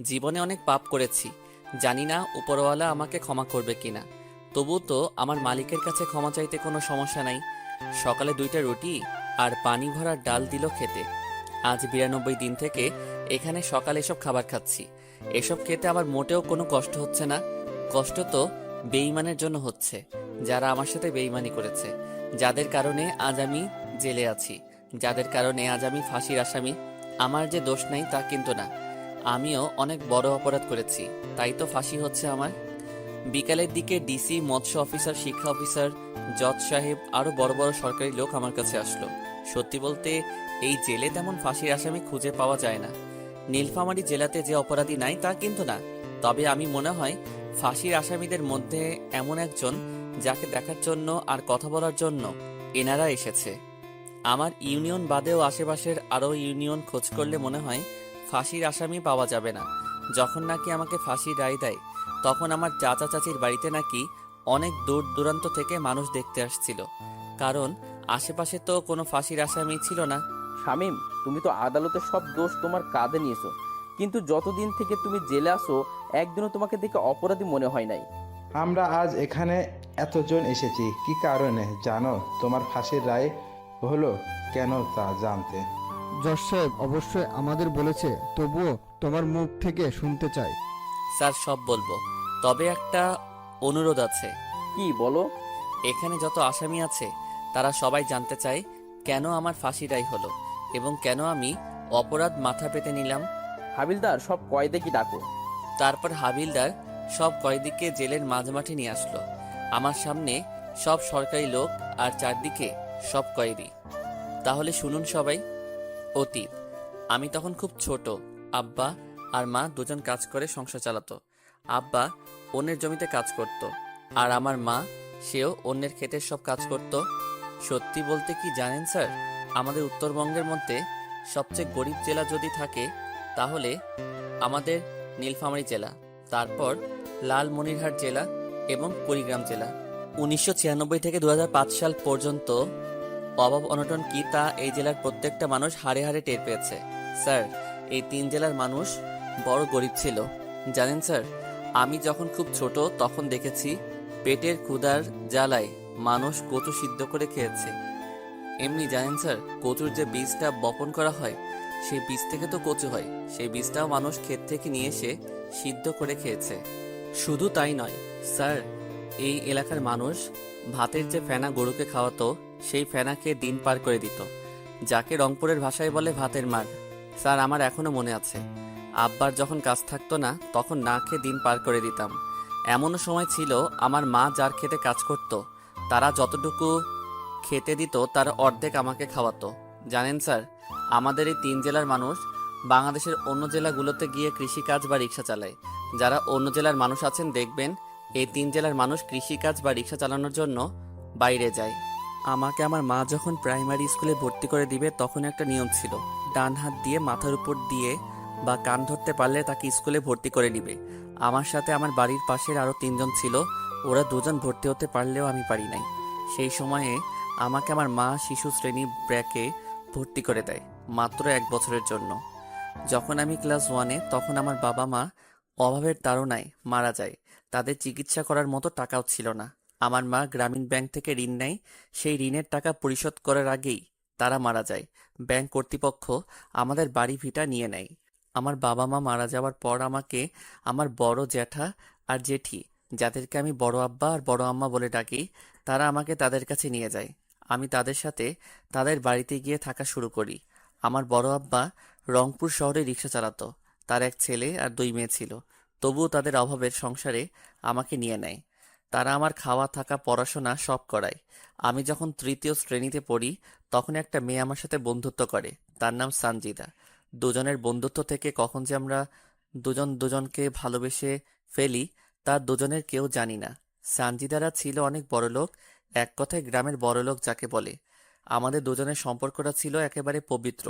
জীবনে অনেক পাপ করেছি, জানি না উপরওয়ালা আমাকে ক্ষমা করবে কিনা। তবু তো আমার মালিকের কাছে ক্ষমা চাইতে কোনো সমস্যা নাই। সকালে 2টা রুটি আর পানি ভরা ডাল দিল খেতে। আজ 92 দিন থেকে এখানে সকালে এসব খাবার খাচ্ছি। এসব খেতে আমার মোটেও কোনো কষ্ট হচ্ছে না। কষ্ট তো বেঈমানের জন্য হচ্ছে, যারা আমার সাথে বেঈমানি করেছে, যাদের কারণে আজ আমি জেলে আছি, যাদের কারণে আজ আমি ফাঁসির আসামি। আমার যে দোষ নাই তা কিন্তু না, আমিও অনেক বড় অপরাধ করেছি, তাই তো ফাঁসি হচ্ছে আমার। বিকালের দিকে ডিসি, মৎস্য অফিসার, শিক্ষা অফিসার, জজ সাহেব আরো বড় বড় সরকারি লোক আমার কাছে আসলো। সত্যি বলতে এই জেলে তেমন ফাঁসির আসামি খুঁজে পাওয়া যায় না। নীলফামারী জেলাতে যে অপরাধী নাই তা কিন্তু না, তবে আমি মনে হয় ফাঁসির আসামিদের মধ্যে এমন একজন যাকে দেখার জন্য আর কথা বলার জন্য এনারা এসেছে। আমার ইউনিয়ন বাদেও আশেপাশের আরও ইউনিয়ন খোঁজ করলে মনে হয় ফাঁসির আসামি পাওয়া যাবে না। যখন নাকি আমাকে ফাঁসির রায় দেয়, তখন আমার চাচা চাচির বাড়িতে নাকি অনেক দূর দূরান্ত থেকে মানুষ দেখতে আসছিল, কারণ আশেপাশে তো কোনো ফাঁসির আসামি ছিল না। শামীম, তুমি তো আদালতের সব দোষ তোমার কাঁধে নিয়েছো, কিন্তু যতদিন থেকে তুমি জেলে আসো একদিনও তোমাকে দেখে অপরাধী মনে হয় নাই। আমরা আজ এখানে এতজন এসেছি কি কারণে জানো? তোমার ফাঁসির রায় হলো কেন তা জানতে। জজ সাহেব অবশ্যই আমাদের বলেছে, তবুও তোমার মুখ থেকে শুনতে চাই। স্যার, সব বলবো, তবে একটা অনুরোধ আছে। কি বলো? এখানে যত আসামি আছে তারা সবাই জানতে চায় কেন আমার ফাঁসি রায় হলো এবং কেন আমি অপরাধ মাথা পেতে নিলাম। হাবিলদার, সব কয়েদে কি ডাকো। তারপর হাবিলদার সব কয়েদিকে জেলের মাঝমাঠে নিয়ে আসলো। আমার সামনে সব সরকারি লোক আর চারদিকে সব কয়েদি। তাহলে শুনুন সবাই। অতীত, আমি তখন খুব ছোট। আব্বা আর মা দুজন কাজ করে সংসার চালাতো। আব্বা অন্যের জমিতে কাজ করত, আর আমার মা, সেও অন্যের ক্ষেতের সব কাজ করত। সত্যি বলতে কি জানেন স্যার, আমাদের উত্তরবঙ্গের মধ্যে সবচেয়ে গরিব জেলা যদি থাকে তাহলে আমাদের নীলফামারী জেলা, তারপর লালমনিরহাট জেলা এবং কুড়িগ্রাম জেলা। 1996 থেকে 2005 সাল পর্যন্ত অভাব অনটন কি তা এই জেলার প্রত্যেকটা মানুষ হাড়ে হাড়ে টের পেয়েছে। স্যার, এই 3 জেলার মানুষ বড় গরিব ছিল। জানেন স্যার, আমি যখন খুব ছোট তখন দেখেছি পেটের ক্ষুধার জ্বালায় মানুষ কচু সিদ্ধ করে খেয়েছে। এমনি জানেন স্যার, কচুর যে বীজটা বপন করা হয়, সেই বীজ থেকে তো কচু হয়, সেই বীজটাও মানুষ ক্ষেত থেকে নিয়ে এসে সিদ্ধ করে খেয়েছে। শুধু তাই নয় স্যার, এই এলাকার মানুষ ভাতের যে ফেনা গরুকে খাওয়াতো, সেই ফেনা খেয়ে দিন পার করে দিত, যাকে রংপুরের ভাষায় বলে ভাতের মার। স্যার, আমার এখনো মনে আছে, আব্বার যখন কাজ থাকতো না তখন না খেয়ে দিন পার করে দিতাম। এমনও সময় ছিল আমার মা যার খেতে কাজ করত, তারা যতটুকু খেতে দিত তার অর্ধেক আমাকে খাওয়াতো। জানেন স্যার, আমাদের এই 3 জেলার মানুষ বাংলাদেশের অন্য জেলাগুলোতে গিয়ে কৃষিকাজ বা রিক্সা চালায়। যারা অন্য জেলার মানুষ আছেন দেখবেন এই 3 জেলার মানুষ কৃষিকাজ বা রিক্সা চালানোর জন্য বাইরে যায়। আমাকে আমার মা যখন প্রাইমারি স্কুলে ভর্তি করে দিবে তখন একটা নিয়ম ছিল, ডান হাত দিয়ে মাথার উপর দিয়ে বা কান ধরতে পারলে তাকে স্কুলে ভর্তি করে নিবে। আমার সাথে আমার বাড়ির পাশের আরও 3 জন ছিল, ওরা 2 জন ভর্তি হতে পারলেও আমি পারি নাই। সেই সময়ে আমাকে আমার মা শিশু শ্রেণী ব্র্যাকে ভর্তি করে দেয়, মাত্র 1 বছরের জন্য। যখন আমি ক্লাস 1-এ তখন আমার বাবা মা অভাবের তাড়নায় মারা যায়। তাদের চিকিৎসা করার মতো টাকাও ছিল না। আমার মা গ্রামীণ ব্যাংক থেকে ঋণ নেয়, সেই ঋণের টাকা পরিশোধ করার আগেই তারা মারা যায়। ব্যাংক কর্তৃপক্ষ আমাদের বাড়ি ভিটা নিয়ে নেয়। আমার বাবা মা মারা যাওয়ার পর আমাকে আমার বড় জ্যাঠা আর জেঠি, যাদেরকে আমি বড় আব্বা আর বড় আম্মা বলে ডাকি, তারা আমাকে তাদের কাছে নিয়ে যায়। আমি তাদের সাথে তাদের বাড়িতে গিয়ে থাকা শুরু করি। আমার বড় আব্বা রংপুর শহরে রিক্সা চালাতো, তার এক ছেলে আর 2 মেয়ে ছিল। তবুও তাদের অভাবের সংসারে আমাকে নিয়ে নেয়। তারা আমার খাওয়া থাকা পড়াশোনা সব করায়। আমি যখন 3য় শ্রেণীতে পড়ি তখন একটা মেয়ে আমার সাথে বন্ধুত্ব করে, তার নাম সানজিদা। দুজনের বন্ধুত্ব থেকে কখন যে আমরা দুজন দুজনকে ভালোবেসে ফেলি তা দুজনের কেউ জানি না। সানজিদারা ছিল অনেক বড়লোক, এক কথায় গ্রামের বড়লোক যাকে বলে। আমাদের দুজনের সম্পর্কটা ছিল একেবারে পবিত্র,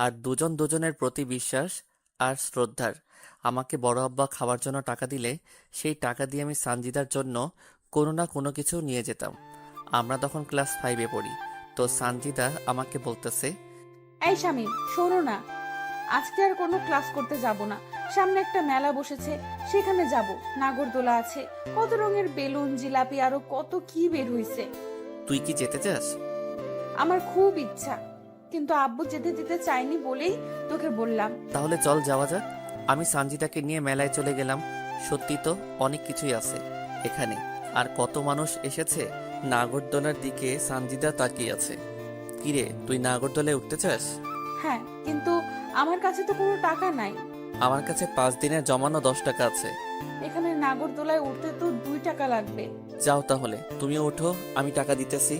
আর দুজন দুজনের প্রতি বিশ্বাস আর শ্রদ্ধার। আমাকে বড় আব্বা খাওয়ার জন্য টাকা দিলে সেই টাকা দিয়ে আমি সানজিদার জন্য কোনো না কোনো কিছু নিয়ে যেতাম। আমরা তখন ক্লাস 5-এ পড়ি। তো সানজিদা আমাকে বলতেছে, এই শামীম, শোনো না। আজকে আর কোনো ক্লাস করতে যাব না। সামনে একটা মেলা বসেছে, সেখানে যাব। নাগরদোলা আছে, কত রঙের বেলুন, জিলাপি, আরো কত কি বের হইছে। তুই কি যেতে চাস? আমার খুব ইচ্ছা, কিন্তু আব্বু যেতে দিতে চাইনি বলেই তোকে বললাম। তাহলে চল যাওয়া যাক। আমি সানজিদাকে নিয়ে মেলায় চলে গেলাম। সত্যি তো অনেক কিছুই আছে এখানে। আর কত মানুষ এসেছে। নাগরদোলার দিকে সানজিদা তাকিয়ে আছে। কিরে, তুই নাগরদোলায় উঠতে চাস? হ্যাঁ, কিন্তু আমার কাছে তো কোনো টাকা নাই। আমার কাছে 5 দিনের জমানো 10 টাকা আছে। এখানে নাগরদোলায় উঠতে তো 2 টাকা লাগবে। যাও তাহলে, তুমিও ওঠো, আমি টাকা দিতেছি।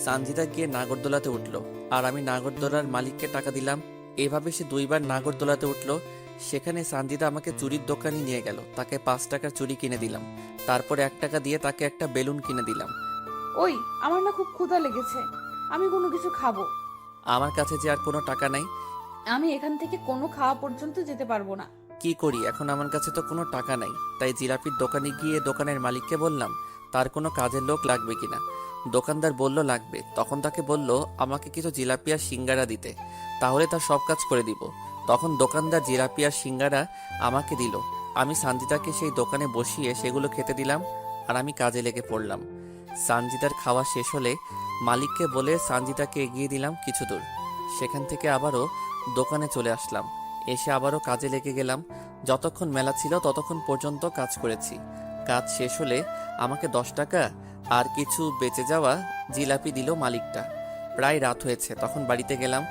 সানজিদা গিয়ে নাগরদোলাতে উঠলো, আর আমি নাগরদোলার মালিককে টাকা দিলাম। এভাবে সে 2বার নাগরদোলাতে উঠলো। সেখানে সানজিদা আমাকে চুরির দোকানে নিয়ে গেল। তাকে 5 টাকার চুড়ি কিনে দিলাম। তারপরে 1 টাকা দিয়ে তাকে একটা বেলুন কিনে দিলাম। ওই, আমার না খুব ক্ষুধা লেগেছে, আমি কোনো কিছু খাবো। আমার কাছে যে আর কোনো টাকা নাই। আমি এখান থেকে কোনো খাওয়া পর্যন্ত যেতে পারবো না। কি করি এখন, আমার কাছে তো কোনো টাকা নাই। তাই জিলাপির দোকানে গিয়ে দোকানের মালিককে বললাম তার কোনো কাজের লোক লাগবে কিনা। দোকানদার বলল লাগবে। তখন তাকে বলল আমাকে কিছু জিলাপি আর সিঙ্গারা দিতে, তাহলে তার সব কাজ করে দিব। তখন দোকানদার জিলাপি আর সিঙ্গারা আমাকে দিল। আমি সানজিদাকে সেই দোকানে বসিয়ে সেগুলো খেতে দিলাম, আর আমি কাজে লেগে পড়লাম। সানজিদার খাওয়া শেষ হলে মালিককে বলে সানজিদাকে এগিয়ে দিলাম কিছু দূর। সেখান থেকে আবারও দোকানে চলে আসলাম। এসে আবারও কাজে লেগে গেলাম। যতক্ষণ মেলা ছিল ততক্ষণ পর্যন্ত কাজ করেছি। কাজ শেষ হলে আমাকে 10 টাকা আর কিছু বেঁচে যাওয়া জিলাপি দিল মালিকটা। প্রায় রাত হয়েছে, তখন বাড়িতে গেলাম।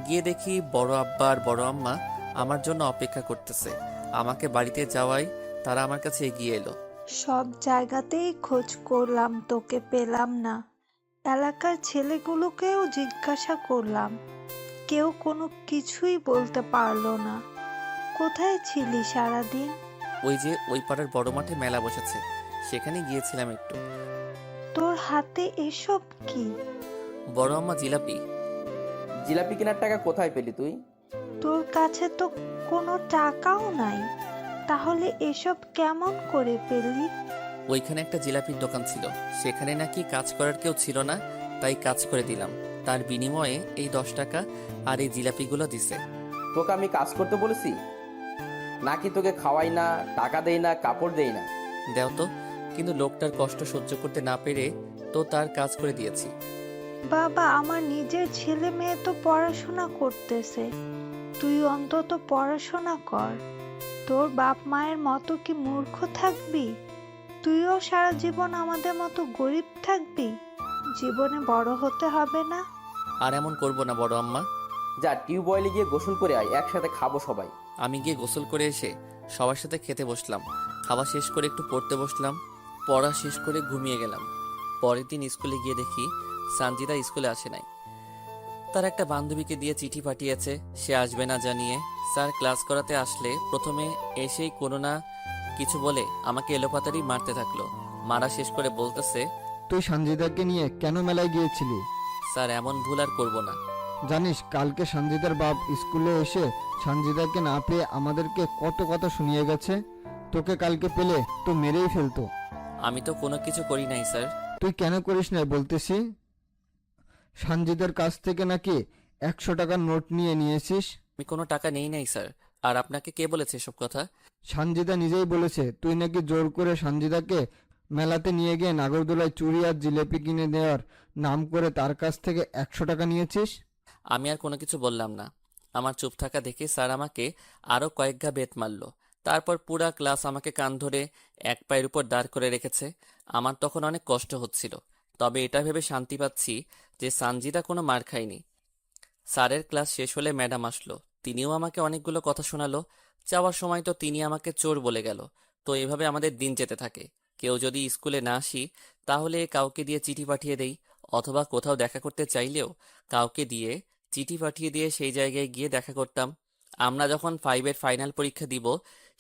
গিয়ে দেখি বড় আব্বা আর বড় আম্মা আমার জন্য অপেক্ষা করতেছে। আমাকে বাড়িতে যাওয়ায় তারা আমার কাছে এগিয়ে এলো। সব জায়গাতেই খোঁজ করলাম, তোকে পেলাম না। এলাকার ছেলেগুলোকেও জিজ্ঞাসা করলাম, কেউ কোনো কিছুই বলতে পারলো না। কোথায় ছিলি সারাদিন? ওই যে ওই পাড়ার বড় মাঠে মেলা বসেছে, সেখানে গিয়েছিলাম একটু। তোর হাতে এসব কি? বড় আম্মা জিলাপি। জিলাপি কেনার টাকা কোথায় পেলি তুই? তোর কাছে তো কোনো টাকাও নাই, তাহলে এসব কেমন করে পেলি? ওইখানে একটা জিলাপির দোকান ছিল, সেখানে নাকি কাজ করার কেউ ছিল না, তাই কাজ করে দিলাম। তার বিনিময়ে এই 10 টাকা আর এই জিলাপিগুলো দিছে। তোকে আমি কাজ করতে বলেছি নাকি? তোকে খাওয়াই না, টাকা দেই না, কাপড় দেই না? দেও তো। কিন্তু লোকটার কষ্ট সহ্য করতে না পেরে তো তার কাজ করে দিয়েছি। বাবা, আমার নিজের ছেলে মেয়ে তো পড়াশোনা করতেছে, তুই অন্তত পড়াশোনা কর। তোর বাপ মায়ের মতো কি মূর্খ থাকবি? তুইও সারা জীবন আমাদের মতো গরিব থাকবি? জীবনে বড় হতে হবে না? আর এমন করব না বড় আম্মা। যা, টিউবওয়েলে গিয়ে গোসল করে আয়, একসাথে খাবো সবাই। আমি গিয়ে গোসল করে এসে সবার সাথে খেতে বসলাম। খাওয়া শেষ করে একটু পড়তে বসলাম। পড়া শেষ করে ঘুমিয়ে গেলাম। পরের দিন স্কুলে গিয়ে দেখি সানজিদা স্কুলে আসে নাই। তার একটা বান্ধবীকে দিয়ে চিঠি পাঠিয়েছে সে আসবে না জানিয়ে। স্যার ক্লাস করাতে আসলে প্রথমে এসেই কোনো না কিছু বলে আমাকে এলোপাতাড়ি মারতে থাকলো। মারা শেষ করে বলতেছে, তুই সঞ্জিদাকে নিয়ে কেন মেলায় গিয়েছিলি? স্যার এমন ভুল আর করবো না। জানিস কালকে সঞ্জিদার বাপ স্কুলে এসে সঞ্জিদাকে না পেয়ে আমাদেরকে কত কথা শুনিয়ে গেছে। তোকে কালকে পেলে তো মেরেই ফেলতো। আমি তো কোনো কিছু করি নাই স্যার। তুই কেন করিস না বলতেছি? সঞ্জিদার কাছ থেকে নাকি 100 টাকার নোট নিয়েছিস। আমি কোনো টাকা নেই নাই স্যার। আর আপনাকে কে বলেছে এসব কথা? সঞ্জিদা নিজেই বলেছে তুই নাকি জোর করে সঞ্জিদাকে মেলাতে নিয়ে গিয়ে নাগরদোলায় চুড়ি আর জিলেপি কিনে দেওয়ার নাম করে তার কাছ থেকে 100 টাকা নিয়েছিস। আমি আর কোনো কিছু বললাম না। আমার চুপ থাকা দেখে স্যার আমাকে আরও কয়েক ঘা বেত মারল। তারপর পুরা ক্লাস আমাকে কান ধরে এক পায়ের উপর দাঁড় করে রেখেছে। আমার তখন অনেক কষ্ট হচ্ছিল, তবে এটা ভেবে শান্তি পাচ্ছি যে সানজিদা কোনো মার খায়নি। স্যারের ক্লাস শেষ হলে ম্যাডাম আসলো। তিনিও আমাকে অনেকগুলো কথা শোনালো। যাওয়ার সময় তো তিনি আমাকে চোর বলে গেল। তো এভাবে আমাদের দিন যেতে থাকে। কেউ যদি স্কুলে না আসি তাহলে কাউকে দিয়ে চিঠি পাঠিয়ে দেই, অথবা কোথাও দেখা করতে চাইলেও কাউকে দিয়ে চিঠি পাঠিয়ে দিয়ে সেই জায়গায় গিয়ে দেখা করতাম। আমরা যখন 5-এর ফাইনাল পরীক্ষা দিব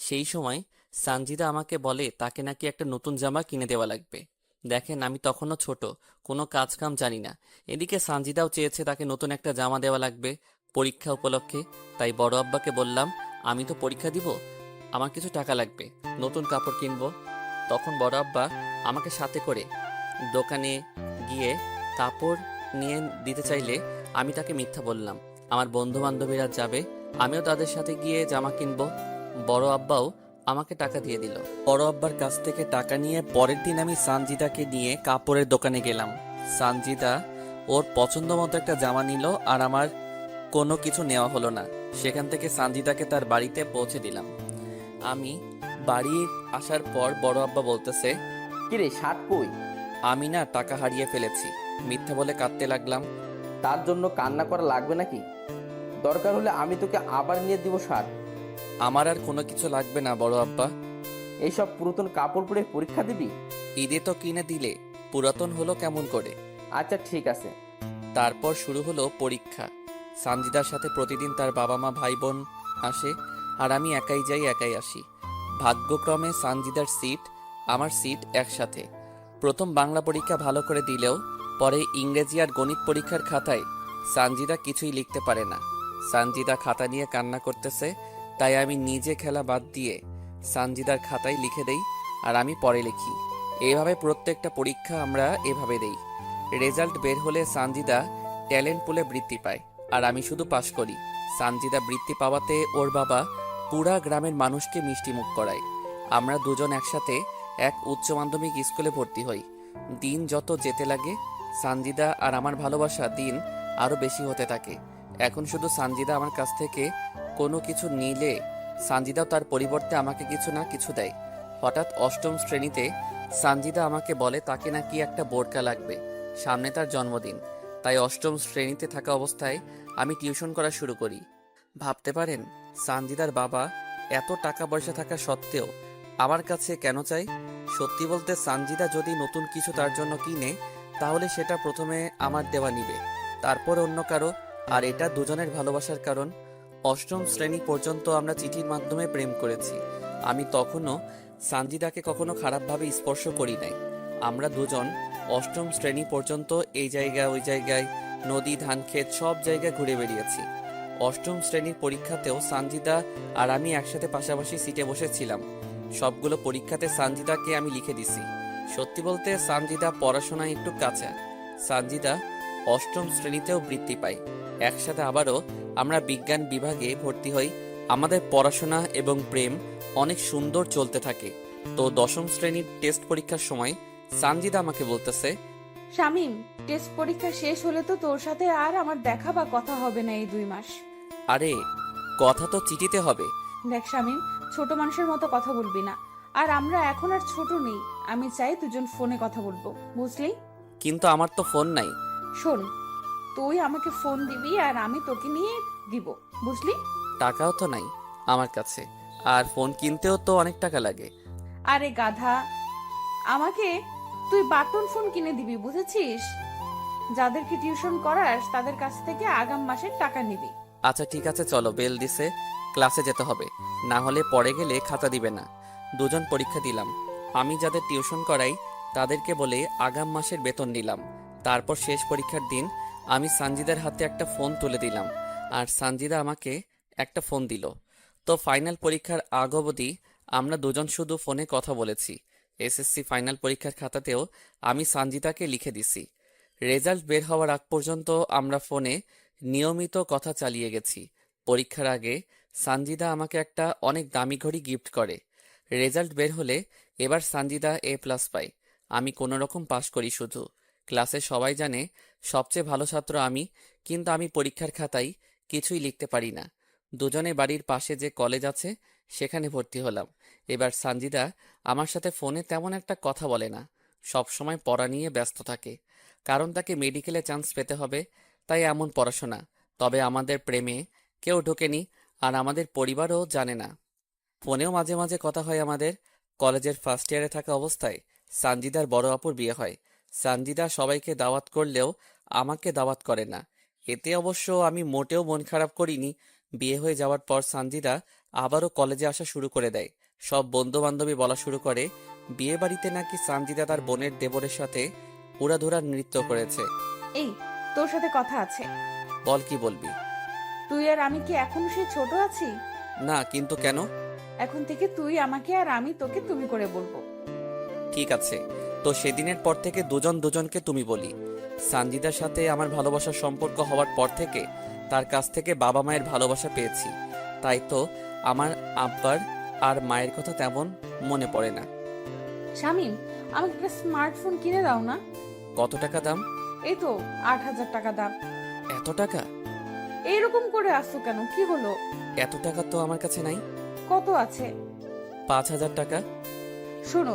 সেই সময় সানজিদা আমাকে বলে তাকে নাকি একটা নতুন জামা কিনে দেওয়া লাগবে। দেখেন আমি তখনও ছোট, কোনো কাজ কাম জানি না। এদিকে সানজিদাও চেয়েছে তাকে নতুন একটা জামা দেওয়া লাগবে পরীক্ষা উপলক্ষে। তাই বড় আব্বাকে বললাম আমি তো পরীক্ষা দিব, আমার কিছু টাকা লাগবে, নতুন কাপড় কিনবো। তখন বড় আব্বা আমাকে সাথে করে দোকানে গিয়ে কাপড় নিয়ে দিতে চাইলে আমি তাকে মিথ্যা বললাম। আমার বন্ধু বান্ধবীরা যাবে আমিও তাদের সাথে গিয়ে জামা কিনবো। বড় আব্বাও আমাকে টাকা দিয়ে দিল। বড় আব্বার কাছ থেকে টাকা নিয়ে পরের দিন আমি সানজিদাকে নিয়ে কাপড়ের দোকানে গেলাম। সানজিদা ওর পছন্দ মতো একটা জামা নিল, আর আমার কোনো কিছু নেওয়া হলো না। সেখান থেকে সানজিদাকে তার বাড়িতে পৌঁছে দিলাম। আমি বাড়ি আসার পর বড় আব্বা বলতেছে, কিরে শার্ট কই? আমি না টাকা হারিয়ে ফেলেছি। মিথ্যা বলে কাঁদতে লাগলাম। তার জন্য কান্না করা লাগবে নাকি? দরকার হলে আমি তোকে আবার নিয়ে দিব শার্ট। আমার আর কোনো কিছু লাগবে না বড় আব্বা। এইসব পুরাতন কাপড় পরে পরীক্ষা দিবি? ঈদে তো কিনে দিলে, পুরাতন হলো কেমন করে? আচ্ছা ঠিক আছে। তারপর শুরু হলো পরীক্ষা। সানজিদার সাথে প্রতিদিন তার বাবা মা ভাই বোন আসে, আর আমি একাই যাই একাই আসি। ভাগ্যক্রমে সানজিদার সিট আমার সিট একসাথে। প্রথম বাংলা পরীক্ষা ভালো করে দিলেও পরে ইংরেজি আর গণিত পরীক্ষার খাতায় সানজিদা কিছুই লিখতে পারে না। সানজিদা খাতা নিয়ে কান্না করতেছে, তাই আমি নিজে খেলা বাদ দিয়ে সানজিদার খাতায় লিখে দেই, আর আমি পরে লিখি। এইভাবে প্রত্যেকটা পরীক্ষা আমরা এভাবে দেই। রেজাল্ট বের হলে সানজিদা ট্যালেন্ট পুলে বৃত্তি পায়, আর আমি শুধু পাশ করি। সানজিদা বৃত্তি পাওয়াতে ওর বাবা পুরা গ্রামের মানুষকে মিষ্টিমুখ করায়। আমরা দুজন একসাথে এক উচ্চ মাধ্যমিক স্কুলে ভর্তি হই। দিন যত যেতে লাগে, সানজিদা আর আমার ভালোবাসা দিন আরো বেশি হতে থাকে। এখন শুধু সানজিদা আমার কাছ থেকে কোনো কিছু নিলে সানজিদাও তার পরিবর্তে আমাকে কিছু না কিছু দেয়। হঠাৎ অষ্টম শ্রেণীতে সানজিদা আমাকে বলে তাকে নাকি একটা বোরকা লাগবে, সামনে তার জন্মদিন। তাই অষ্টম শ্রেণীতে থাকা অবস্থায় আমি টিউশন করা শুরু করি। ভাবতে পারেন সানজিদার বাবা এত টাকা পয়সা থাকা সত্ত্বেও আমার কাছে কেন চাই? সত্যি বলতে সানজিদা যদি নতুন কিছু তার জন্য কিনে, তাহলে সেটা প্রথমে আমার দেওয়া নিবে, তারপর অন্য কারো। আর এটা দুজনের ভালোবাসার কারণ। অষ্টম শ্রেণী পর্যন্ত আমরা চিঠির মাধ্যমে প্রেম করেছি। আমি তখনও সানজিদাকে কখনো খারাপভাবে স্পর্শ করি নাই। আমরা দুজন অষ্টম শ্রেণী পর্যন্ত এই জায়গায় ওই জায়গায়, নদী ধান ক্ষেত সব জায়গায় ঘুরে বেরিয়েছি। অষ্টম শ্রেণীর পরীক্ষাতেও সানজিদা আর আমি একসাথে পাশাপাশি সিটে বসেছিলাম। সবগুলো পরীক্ষাতে সানজিদাকে আমি লিখে দিছি। সত্যি বলতে সানজিদা পড়াশোনায় একটু কাঁচা। সানজিদা অষ্টম শ্রেণীতেও বৃত্তি পায়। একসাথে আবারও আমরা বিজ্ঞান বিভাগে ভর্তি হই। আমাদের পড়াশোনা এবং প্রেম অনেক সুন্দর চলতে থাকে। তো দশম শ্রেণীর টেস্ট পরীক্ষার সময় সানজিদা আমাকে বলতেছে, শামিম, টেস্ট পরীক্ষা শেষ হলে তো তোর সাথে আর আমার দেখা বা কথা হবে না এই 2 মাস। আরে কথা তো চিঠিতে হবে। দেখ শামিম, ছোট মানুষের মতো কথা বলবি না। আর আমরা এখন আর ছোট নেই। আমি চাই দুজন ফোনে কথা বলবো, বুঝলি? কিন্তু আমার তো ফোন নাই। শোন, তুই আমাকে ফোন দিবি আর আমি তোকে নিয়ে দিব, বুঝলি? টাকাও তো নাই আমার কাছে, আর ফোন কিনতেও তো অনেক টাকা লাগে। আরে গাধা, আমাকে তুই বাটন ফোন কিনে দিবি, বুঝেছিস? যাদেরকে টিউশন করাস তাদের কাছ থেকে আগাম মাসের টাকা নিবি। আচ্ছা ঠিক আছে, চলো, বেল দিছে, ক্লাসে যেতে হবে, না হলে পরে গেলে খাতা দিবে না। দুজন পরীক্ষা দিলাম। আমি যাদের টিউশন করাই তাদেরকে বলে আগাম মাসের বেতন নিলাম। তারপর শেষ পরীক্ষার দিন আমি সানজিদার হাতে একটা ফোন তুলে দিলাম, আর সানজিদা আমাকে একটা ফোন দিল। তো ফাইনাল পরীক্ষার আগ অবধি আমরা দুজন শুধু ফোনে কথা বলেছি। এসএসসি ফাইনাল পরীক্ষার খাতাতেও আমি সানজিদাকে লিখে দিছি। রেজাল্ট বের হওয়ার আগ পর্যন্ত আমরা ফোনে নিয়মিত কথা চালিয়ে গেছি। পরীক্ষার আগে সানজিদা আমাকে একটা অনেক দামি ঘড়ি গিফট করে। রেজাল্ট বের হলে এবার সানজিদা A+ পায়, আমি কোনো রকম পাশ করি শুধু। ক্লাসে সবাই জানে সবচেয়ে ভালো ছাত্র আমি, কিন্তু আমি পরীক্ষার খাতায় কিছুই লিখতে পারি না। দুজনে বাড়ির পাশে যে কলেজ আছে সেখানে ভর্তি হলাম। এবার সানজিদা আমার সাথে ফোনে তেমন একটা কথা বলে না, সব সময় পড়া নিয়ে ব্যস্ত থাকে। কারণ তাকে মেডিকেলে চান্স পেতে হবে, তাই এমন পড়াশোনা। তবে আমাদের প্রেমে কেউ ঢোকেনি, আর আমাদের পরিবারও জানে না। ফোনেও মাঝে মাঝে কথা হয় আমাদের। কলেজের ফার্স্ট ইয়ারে থাকা অবস্থায় সানজিদার বড় আপুর বিয়ে হয়। সানজিদা সবাইকে দাওয়াত করলেও আমাকে দাওয়াত করে না। এতে অবশ্য আমি মোটেও মন খারাপ করিনি। বিয়ে হয়ে যাওয়ার পর সানজিদা আবারও কলেজে আসা শুরু করে দেয়। সব বন্ধু বান্ধবী বলা শুরু করে বিয়ে বাড়িতে নাকি সানজিদা তার বোনের দেবরের সাথে উড়াধুরা নৃত্য করেছে। এই, তোর সাথে কথা আছে। বল, কি বলবি? তুই আর আমি কি এখনো সেই ছোট আছি? না, কিন্তু কেন? এখন থেকে তুই আমাকে আর আমি তোকে তুমি করে বলবো। ঠিক আছে, তো সেদিনের পর থেকে দুজন দুজনকে তুমি বলি। সানজিদার সাথে আমার ভালোবাসার সম্পর্ক হওয়ার পর থেকে তার কাছ থেকে বাবা মায়ের ভালোবাসা পেয়েছি। তাই তো আমার আব্বার আর মায়ের কথা তেমন মনে পড়ে না। শামিম, আমাকে একটা স্মার্টফোন কিনে দাও না। কত টাকা দাম? এই তো 8,000 টাকা দাম। এত টাকা? এইরকম করে আসছো কেন, কি হলো? এত টাকা তো আমার কাছে নাই। কত আছে? 5,000 টাকা। শোনো,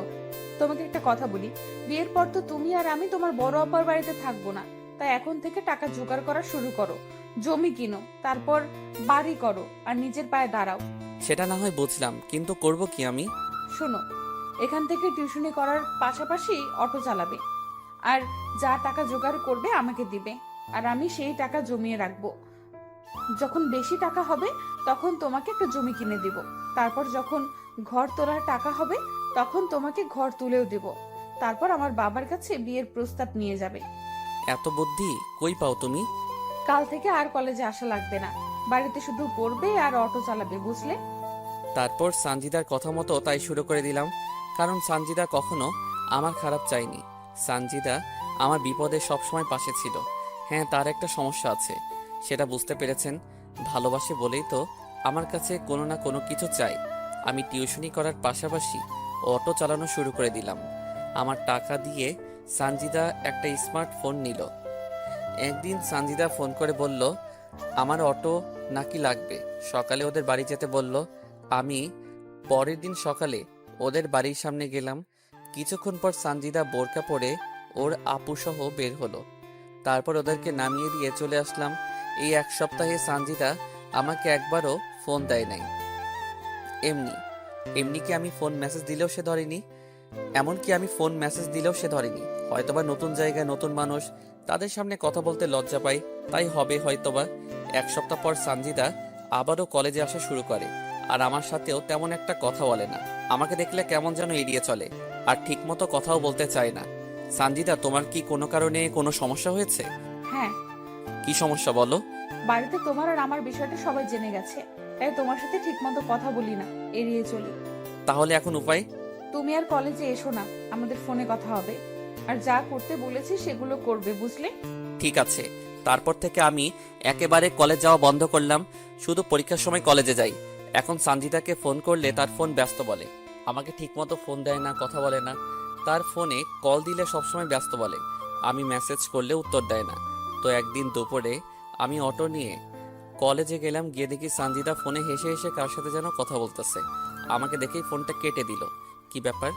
তোমাকে একটা কথা বলি, বিয়ের পর তো তুমি আর আমি তোমার বড় আব্বার বাড়িতে থাকবো না। তাই এখন থেকে টাকা জোগাড় করা শুরু করো, জমি কিনো, তারপর বাড়ি করো আর নিজের পায়ে দাঁড়াও। সেটা না হয় বুঝলাম, কিন্তু করব কি আমি? শোনো, এখান থেকে টিউশনি করার পাশাপাশি অটো চালাবে, আর যা টাকা জোগাড় করবে আমাকে দিবে, আর আমি সেই টাকা জমিয়ে রাখবো। যখন বেশি টাকা হবে তখন তোমাকে একটা জমি কিনে দিব। তারপর যখন ঘর তোলার টাকা হবে তখন তোমাকে ঘর তুলেও দেব। তারপর আমার বাবার কাছে বিয়ের প্রস্তাব নিয়ে যাবে। এত বুদ্ধি কই পাও তুমি? কাল থেকে আর কলেজে আসা লাগবে না, বাড়িতে শুধু পড়বে আর অটো চালাবে, বুঝলে? তারপর সানজিদার কথা মতো তাই শুরু করে দিলাম, কারণ সানজিদা কখনো আমার খারাপ চায়নি। সানজিদা আমার বিপদে সবসময় পাশে ছিল। হ্যাঁ, তার একটা সমস্যা আছে, সেটা বুঝতে পেরেছেন। ভালোবাসে বলেই তো আমার কাছে কোনো না কোনো কিছু চাই। আমি টিউশনি করার পাশাপাশি অটো চালানো শুরু করে দিলাম। আমার টাকা দিয়ে সানজিদা একটা স্মার্টফোন নিল। একদিন সানজিদা ফোন করে বলল আমার অটো নাকি লাগবে, সকালে ওদের বাড়ি যেতে বলল। আমি পরের দিন সকালে ওদের বাড়ির সামনে গেলাম। কিছুক্ষণ পর সানজিদা বোরকা পরে ওর আপু সহ বের হলো। তারপর ওদেরকে নামিয়ে দিয়ে চলে আসলাম। এই এক সপ্তাহে সানজিদা আমাকে একবারও ফোন দেয় নাই। এমনি এমনি কি আমি ফোন মেসেজ দিলেও সে ধরেনি। এমনকি আমি ফোন মেসেজ দিলেও সে ধরেনি। হয়তোবা নতুন জায়গায় নতুন মানুষ, তাদের সামনে কথা বলতে লজ্জা পাই, তাই হবে হয়তোবা। এক সপ্তাহ পর সানজিদা আবারও কলেজে আসা শুরু করে, আর আমার সাথেও তেমন একটা কথা বলে না। আমাকে দেখলে কেমন যেন এড়িয়ে চলে, আর ঠিকমতো কথাও বলতে চায় না। সানজিদা, তোমার কি কোনো কারণে কোনো সমস্যা হয়েছে? হ্যাঁ, কি সমস্যা বলো? বাড়িতে তোমার আর আমার বিষয়টা সবাই জেনে গেছে, তাই তোমার সাথে ঠিকমতো কথা বলি না, এড়িয়ে চলি। তাহলে এখন উপায়? তুমি আর কলেজে এসো না, আমাদের ফোনে কথা হবে, আর যা করতে বলেছি সেগুলো করবে, বুঝলে? ঠিক আছে। তারপর থেকে আমি একেবারে কলেজ যাওয়া বন্ধ করলাম, শুধু পরীক্ষার সময় কলেজে যাই। এখন সানজিদাকে ফোন করলে তার ফোন ব্যস্ত বলে, আমাকে ঠিকমতো ফোন দেয় না, কথা বলে না। তার ফোনে কল দিলে সবসময় ব্যস্ত বলে, আমি মেসেজ করলে উত্তর দেয় না। তো একদিন দুপুরে আমি অটো নিয়ে কলেজে গেলাম, গিয়ে দেখি সানজিদা ফোনে হেসে হেসে কার সাথে যেন কথা বলতেছে। আমাকে দেখেই ফোনটা কেটে দিল। কি ব্যাপার,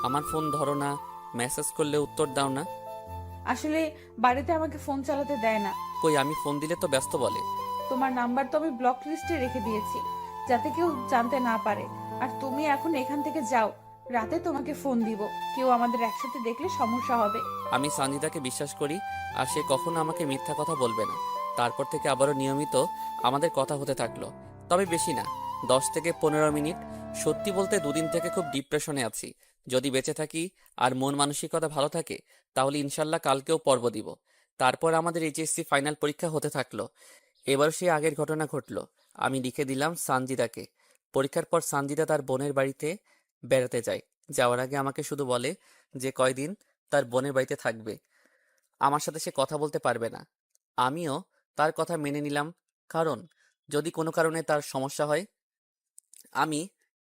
আমার ফোন ধরো না, মেসেজ করলে উত্তর দাও না? আসলে বাড়িতে আমাকে ফোন চালাতে দেয় না। কই, আমি ফোন দিলে তো ব্যস্ত বলে। তোমার নাম্বার তো আমি ব্লক লিস্টে রেখে দিয়েছি, যাতে কেউ জানতে না পারে। আর তুমি এখন এখান থেকে যাও, রাতে তোমাকে ফোন দিব, কেউ আমাদের একসাথে দেখলে সমস্যা হবে। আমি সানজিদাকে বিশ্বাস করি, আর সে কখনো আমাকে মিথ্যা কথা বলবে না। তারপর থেকে আবারও নিয়মিত আমাদের কথা হতে থাকলো, তবে বেশি না, 10 থেকে 15 মিনিট। সত্যি বলতে দুদিন থেকে খুব ডিপ্রেশনে আছি। যদি বেঁচে থাকি আর মন মানসিকতা ভালো থাকে, তাহলে ইনশাল্লাহ কালকেও পর্ব দিব। তারপর আমাদের এইচএসসি ফাইনাল পরীক্ষা হতে থাকলো। এবার সেই আগের ঘটনা ঘটলো। আমি লিখে দিলাম সানজিদাকে। পরীক্ষার পর সানজিদা তার বোনের বাড়িতে বেড়াতে যায়। যাওয়ার আগে আমাকে শুধু বলে যে কয়দিন তার বোনের বাড়িতে থাকবে, আমার সাথে সে কথা বলতে পারবে না। আমিও তার কথা মেনে নিলাম, কারণ যদি কোনো কারণে তার সমস্যা হয়। আমি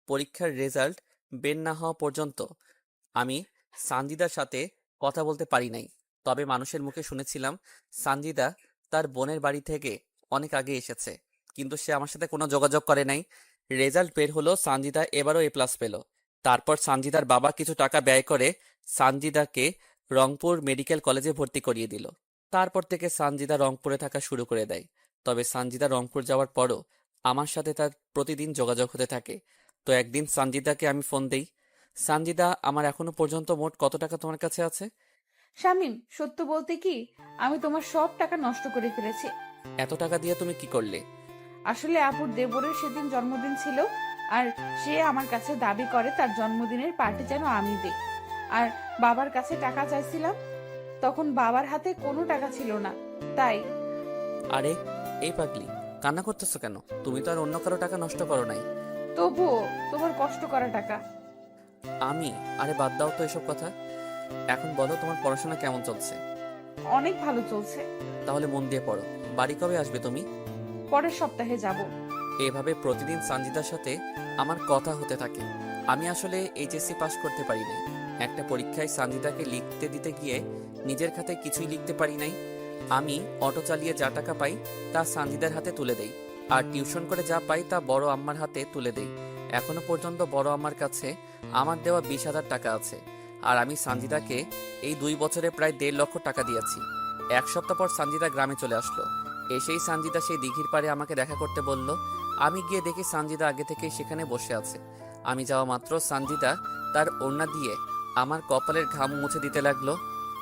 পরীক্ষার রেজাল্ট বের না হওয়া পর্যন্ত আমি সানজিদার সাথে কথা বলতে পারি নাই। তবে মানুষের মুখে শুনেছিলাম সানজিদা তার বোনের বাড়ি থেকে অনেক আগে এসেছে, কিন্তু সে আমার সাথে কোনো যোগাযোগ করে নাই। রেজাল্ট বের হলো, সানজিদা এবারও A+ পেল। তারপর সানজিদার বাবা কিছু টাকা ব্যয় করে সানজিদাকে রংপুর মেডিকেল কলেজে ভর্তি করিয়ে দিল। তারপর থেকে সানজিদা রংপুরে থাকা শুরু করে দেয়। তবে সানজিদা রংপুর যাওয়ার পরও আমার সাথে তার প্রতিদিন যোগাযোগ হতে থাকে। তো একদিন সানজিদাকে আমি ফোন দেই, সানজিদা, আমার এখনো পর্যন্ত মোট কত টাকা তোমার কাছে আছে? শামিম, সত্য বলতে কি, আমি তোমার সব টাকা নষ্ট করে ফেলেছি। এত টাকা দিয়ে তুমি কি করলে? আসলে আপুর দেবরের সেদিন জন্মদিন ছিল, আর সে আমার কাছে দাবি করে তার জন্মদিনের পার্টি যেন আমি দিই। আর বাবার কাছে টাকা চাইছিলাম, তখন বাবার হাতে কোনো টাকা ছিল না, তাই। আরে এই পাগলি, কান্না করতেছো কেন? তুমি তো আর অন্য কারো টাকা নষ্ট করো নাই। তবুও তোমার কষ্ট করা টাকা। আরে বাদ দাও তো এসব কথা। এখন বলো, তোমার পড়াশোনা কেমন চলছে? অনেক ভালো চলছে। তাহলে মন দিয়ে পড়ো। বাড়ি কবে আসবে তুমি? পরের সপ্তাহে যাব। এভাবে প্রতিদিন সানজিদার সাথে আমার কথা হতে থাকে। আমি আসলে এইচএসসি পাস করতে পারি নাই। একটা পরীক্ষায় সানজিদাকে লিখতে দিতে গিয়ে নিজের খাতায় কিছুই লিখতে পারি নাই। আমি অটো চালিয়ে যা টাকা পাই তা সানজিদার হাতে তুলে দেই, আর টিউশন করে যা পাই তা বড় আম্মার হাতে তুলে দেই। এখনো পর্যন্ত বড় আম্মার কাছে আমার দেওয়া 20,000 টাকা আছে, আর আমি সানজিদাকে এই 2 বছরে প্রায় 1.5 লক্ষ টাকা দিয়েছি। 1 সপ্তাহ পর সানজিদা গ্রামে চলে আসলো। এসেই সানজিদা সেই দিঘির পাড়ে আমাকে দেখা করতে বলল। আমি গিয়ে দেখি সানজিদা আগে থেকেই সেখানে বসে আছে। আমি যাওয়া মাত্র সানজিদা তার ওড়না দিয়ে আমার কপালের ঘাম মুছে দিতে লাগলো।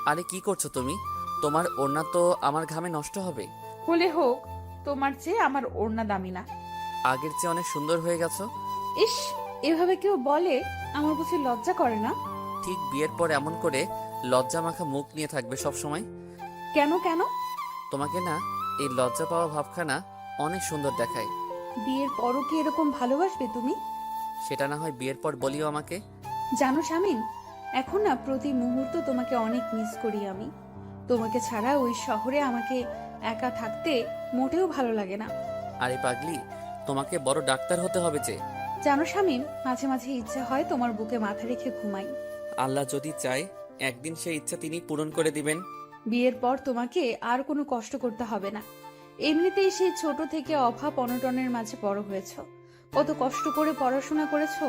আরে কি করছো তুমি? তোমার ওড়না তো আমার ঘামে নষ্ট হবে। হলে হোক, তোমার চেয়ে আমার ওড়না দামি না। আগের চেয়ে অনেক সুন্দর হয়ে গেছো। ইস, এভাবে কেউ বলে? আমার বুঝি লজ্জা করে না? ঠিক বিয়ের পর এমন করে লজ্জা মাখা মুখ নিয়ে থাকবে সব সময়? কেন কেন? তোমাকে না এই লজ্জা পাওয়া ভাবখানা অনেক সুন্দর দেখায়। বিয়ের পরও কি এরকম ভালোবাসবে তুমি? সেটা না হয় বিয়ের পর বলিও আমাকে। জানো শামিন, এখন না প্রতি মুহূর্ত তোমাকে অনেক মিস করি আমি। তোমাকে ছাড়া ওই শহরে আমাকে একা থাকতে মোটেও ভালো লাগে না। আরে পাগলি, তোমাকে বড় ডাক্তার হতে হবে যে। জানো শামিন, মাঝে মাঝে ইচ্ছা হয় তোমার বুকে মাথা রেখে ঘুমাই। আল্লাহ যদি চায় একদিন সেই ইচ্ছা তিনি পূরণ করে দিবেন। বিয়ের পর তোমাকে আর কোনো কষ্ট করতে হবে না। এমনিতেই সেই ছোট থেকে অভাব অনটনের মাঝে বড় হয়েছো। কত কষ্ট করে পড়াশোনা করেছো।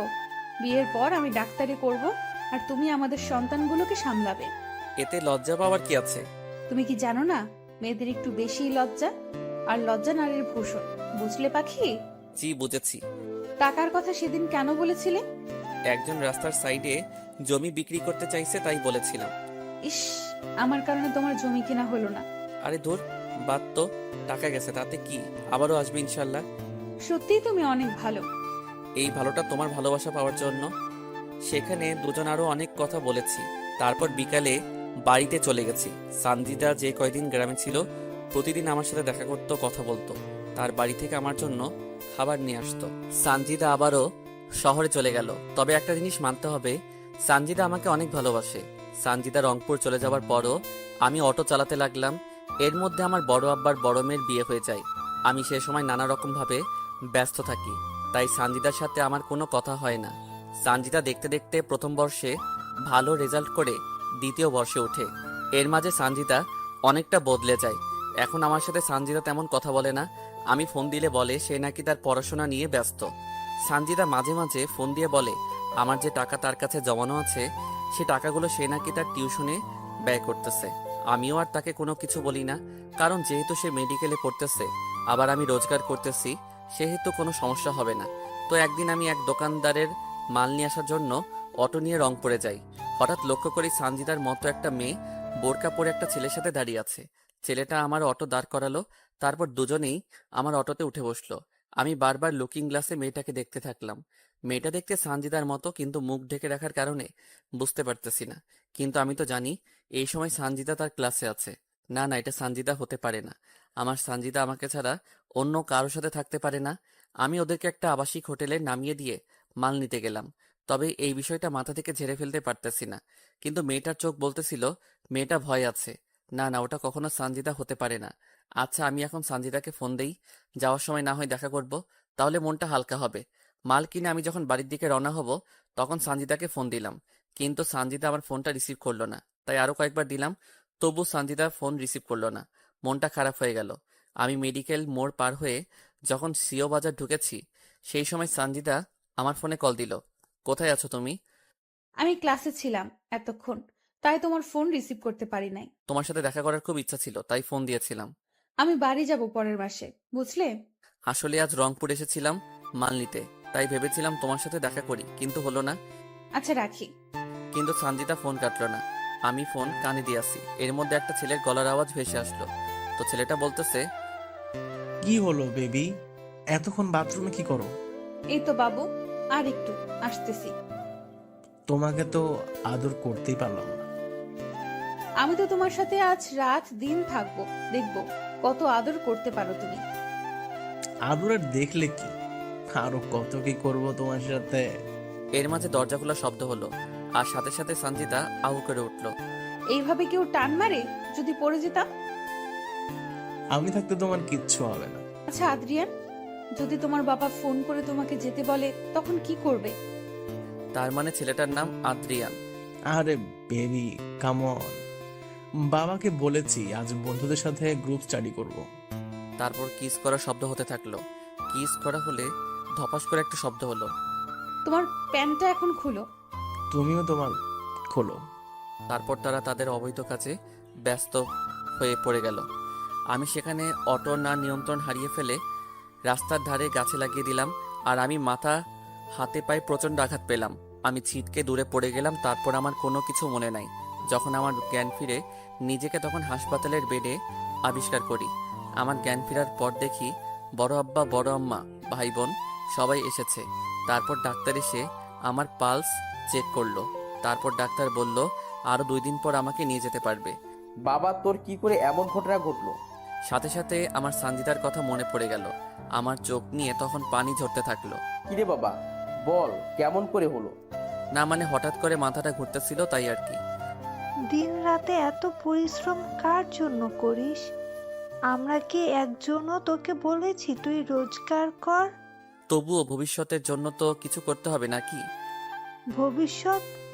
বিয়ের পর আমি ডাক্তারি করব, আর তুমি আমাদের সন্তানগুলোকে সামলাবে। এতে লজ্জা পাওয়ার কি আছে? তুমি কি জানো না, মেয়েদের একটু বেশি লজ্জা, আর লজ্জা নারীর ভূষণ। বুঝলে পাখি? জি বুঝেছি। টাকার কথা সেদিন কেন বলেছিলে? একজন রাস্তার সাইডে জমি বিক্রি করতে চাইছে তাই বলেছিলাম। ইস, আমার কারণে তোমার জমি কিনা হলো না। আরে ধুর, বাদ তো, টাকা গেছে তাতে কি, আবারও আসবে ইনশাল্লাহ। সত্যিই তুমি অনেক ভালো। এই ভালোটা তোমার ভালোবাসা পাওয়ার জন্য। সেখানে দুজন আরো অনেক কথা বলেছি। তারপর বিকালে বাড়িতে চলে গেছি। সানজিদা যে কয়দিন গ্রামে ছিল প্রতিদিন আমার সাথে দেখা করতো, কথা বলতো। তার বাড়ি থেকে আমার জন্য খাবার নিয়ে আসতো। সানজিদা আবারও শহরে চলে গেল। তবে একটা জিনিস মানতে হবে, সানজিদা আমাকে অনেক ভালোবাসে। সানজিদা রংপুর চলে যাওয়ার পরও আমি অটো চালাতে লাগলাম। এর মধ্যে আমার বড় আব্বার বড় মেয়ের বিয়ে হয়ে যায়। আমি সে সময় নানা রকম ভাবে ব্যস্ত থাকি, তাই সানজিদার সাথে আমার কোনো কথা হয় না। সানজিদা দেখতে দেখতে প্রথম বর্ষে ভালো রেজাল্ট করে দ্বিতীয় বর্ষে ওঠে। এর মাঝে সানজিদা অনেকটা বদলে যায়। এখন আমার সাথে সানজিদা তেমন কথা বলে না। আমি ফোন দিলে বলে সে নাকি তার পড়াশোনা নিয়ে ব্যস্ত। সানজিদা মাঝে মাঝে ফোন দিয়ে বলে আমার যে টাকা তার কাছে জমানো আছে সে টাকাগুলো সে নাকি তার টিউশনে ব্যয় করতেছে। আমিও আর তাকে কোনো কিছু বলি না, কারণ যেহেতু সে মেডিকেলে পড়তেছে আবার আমি রোজগার করতেছি, সেহেতু কোনো সমস্যা হবে না। তো একদিন আমি এক দোকানদারের মাল নিয়ে আসার জন্য অটো নিয়ে রংপুরে যাই। হঠাৎ লক্ষ্য করি সানজিদার মতো একটা মেয়ে বোরকা পরে একটা ছেলের সাথে দাঁড়িয়ে আছে। ছেলেটা আমার অটো দাঁড় করালো, তারপর দুজনেই আমার অটোতে উঠে বসলো। আমি বারবার লুকিং গ্লাসে মেয়েটাকে দেখতে থাকলাম। মেয়েটা দেখতে সানজিদার মতো, কিন্তু মুখ ঢেকে রাখার কারণে বুঝতে পারতেছি না। কিন্তু আমি তো জানি এই সময় সানজিদা তার ক্লাসে আছে। না না, এটা সানজিদা হতে পারে না। আমার সানজিদা আমাকে ছাড়া অন্য কারোর সাথে থাকতে পারে না। আমি ওদেরকে একটা আবাসিক হোটেলে নামিয়ে দিয়ে মাল নিতে গেলাম। তবে এই বিষয়টা মাথা থেকে ঝেড়ে ফেলতে পারতেছি না। কিন্তু মেয়েটার চোখ বলতেছিল মেয়েটা ভয় আছে। না না, ওটা কখনো সানজিদা হতে পারে না। আচ্ছা, আমি এখন সানজিদাকে ফোন দেই। যাওয়ার সময় না হয় দেখা করব, তাহলে মনটা হালকা হবে। মাল কিনে আমি যখন বাড়ির দিকে রওনা হব তখন সানজিদাকে ফোন দিলাম, কিন্তু সানজিদা আমার ফোনটা রিসিভ করলো না। তাই আরো কয়েকবার দিলাম, তবু সানজিদা ফোন রিসিভ করলো না। মনটা খারাপ হয়ে গেল। আমি মেডিকেল মোড় পার হয়ে যখন সিও বাজার ঢুকেছি সেই সময় সানজিদা আমার ফোনে কল দিল। কোথায় আছো তুমি? আমি ক্লাসে ছিলাম এতক্ষণ, তাই তোমার ফোন রিসিভ করতে পারি নাই। তোমার সাথে দেখা করার খুব ইচ্ছা ছিল তাই ফোন দিয়েছিলাম। আমি বাড়ি যাব পরের মাসে, বুঝলে? আসলে আজ রংপুর এসেছিলাম মাল নিতে, তাই ভেবেছিলাম তোমার সাথে দেখা করি, কিন্তু হলো না। আচ্ছা, রাখি। কিন্তু সানজিদা ফোন কাটলো না। আমি ফোন কানে দিয়ে আসি, এর মধ্যে একটা ছেলের গলার আওয়াজ ভেসে আসলো। তো ছেলেটা বলতেছে, কি হলো বেবি, এতক্ষণ বাথরুমে কি করো? এই তো বাবু, আর একটু আসতেছি। তোমাকে তো আদর করতেই পারলাম না। আমি তো তোমার সাথে আজ রাত দিন থাকবো, দেখবো কত আদর করতে পারো তুমি। আদর আর দেখলে কি, আরো কত কি করব তোমার সাথে। এর মাঝে দরজা খোলা শব্দ হলো, আর সাথে সাথে সানজিদা আউ করে উঠলো। এইভাবে কেউ টান মারে? যদি পড়ে যেতাম। আমি থাকতে তোমার কিচ্ছু হবে না। আচ্ছা আদ্রিয়ান, যদি তোমার বাবা ফোন করে তোমাকে যেতে বলে তখন কি করবে? তার মানে ছেলেটার নাম আদ্রিয়ান। আরে বেবি, কাম অন। বাবাকে বলেছি আজ বন্ধুদের সাথে গ্রুপ স্টাডি করব। তারপর কিস করা শব্দ হতে থাকলো। কিস করা হলে ধপাস করে একটা শব্দ হলো। তোমার প্যান্টটা এখন খুলো। তুমিও তোমার খোলো। তারপর তারা তাদের অবৈধ কাজে ব্যস্ত হয়ে পড়ে গেল। আমি সেখানে অটো না নিয়ন্ত্রণ হারিয়ে ফেলে রাস্তার ধারে গাছে লাগিয়ে দিলাম। আর আমি মাথা হাতে পায়ে প্রচণ্ড আঘাত পেলাম। আমি ছিটকে দূরে পড়ে গেলাম। তারপর আমার কোনো কিছু মনে নাই। যখন আমার জ্ঞান ফিরে নিজেকে তখন হাসপাতালের বেডে আবিষ্কার করি। আমার জ্ঞান ফেরার পর দেখি বড় আব্বা, বড় আম্মা, ভাই বোন সবাই এসেছে। তারপর ডাক্তার এসে আমার পালস চেক করলো। তারপর ডাক্তার বলল আরও 2 দিন পর আমাকে নিয়ে যেতে পারবে। বাবা, তোর কি করে এমন ঘটনা ঘটলো? সাথে সাথে আমার সানজিদার কথা মনে পড়ে গেল। আমার চোখ নিয়ে তখন পানি ঝরতে থাকলো। কিরে বাবা, বল কেমন করে হলো? না মানে হঠাৎ করে মাথাটা ঘুরতেছিল, তাই আর কি। দিন রাতে এত পরিশ্রম কার জন্য করিস? আমরা কি একজনও তোকে বলেছি তুই রোজগার কর? তবুও ভবিষ্যতের জন্য তো কিছু করতে হবে নাকি?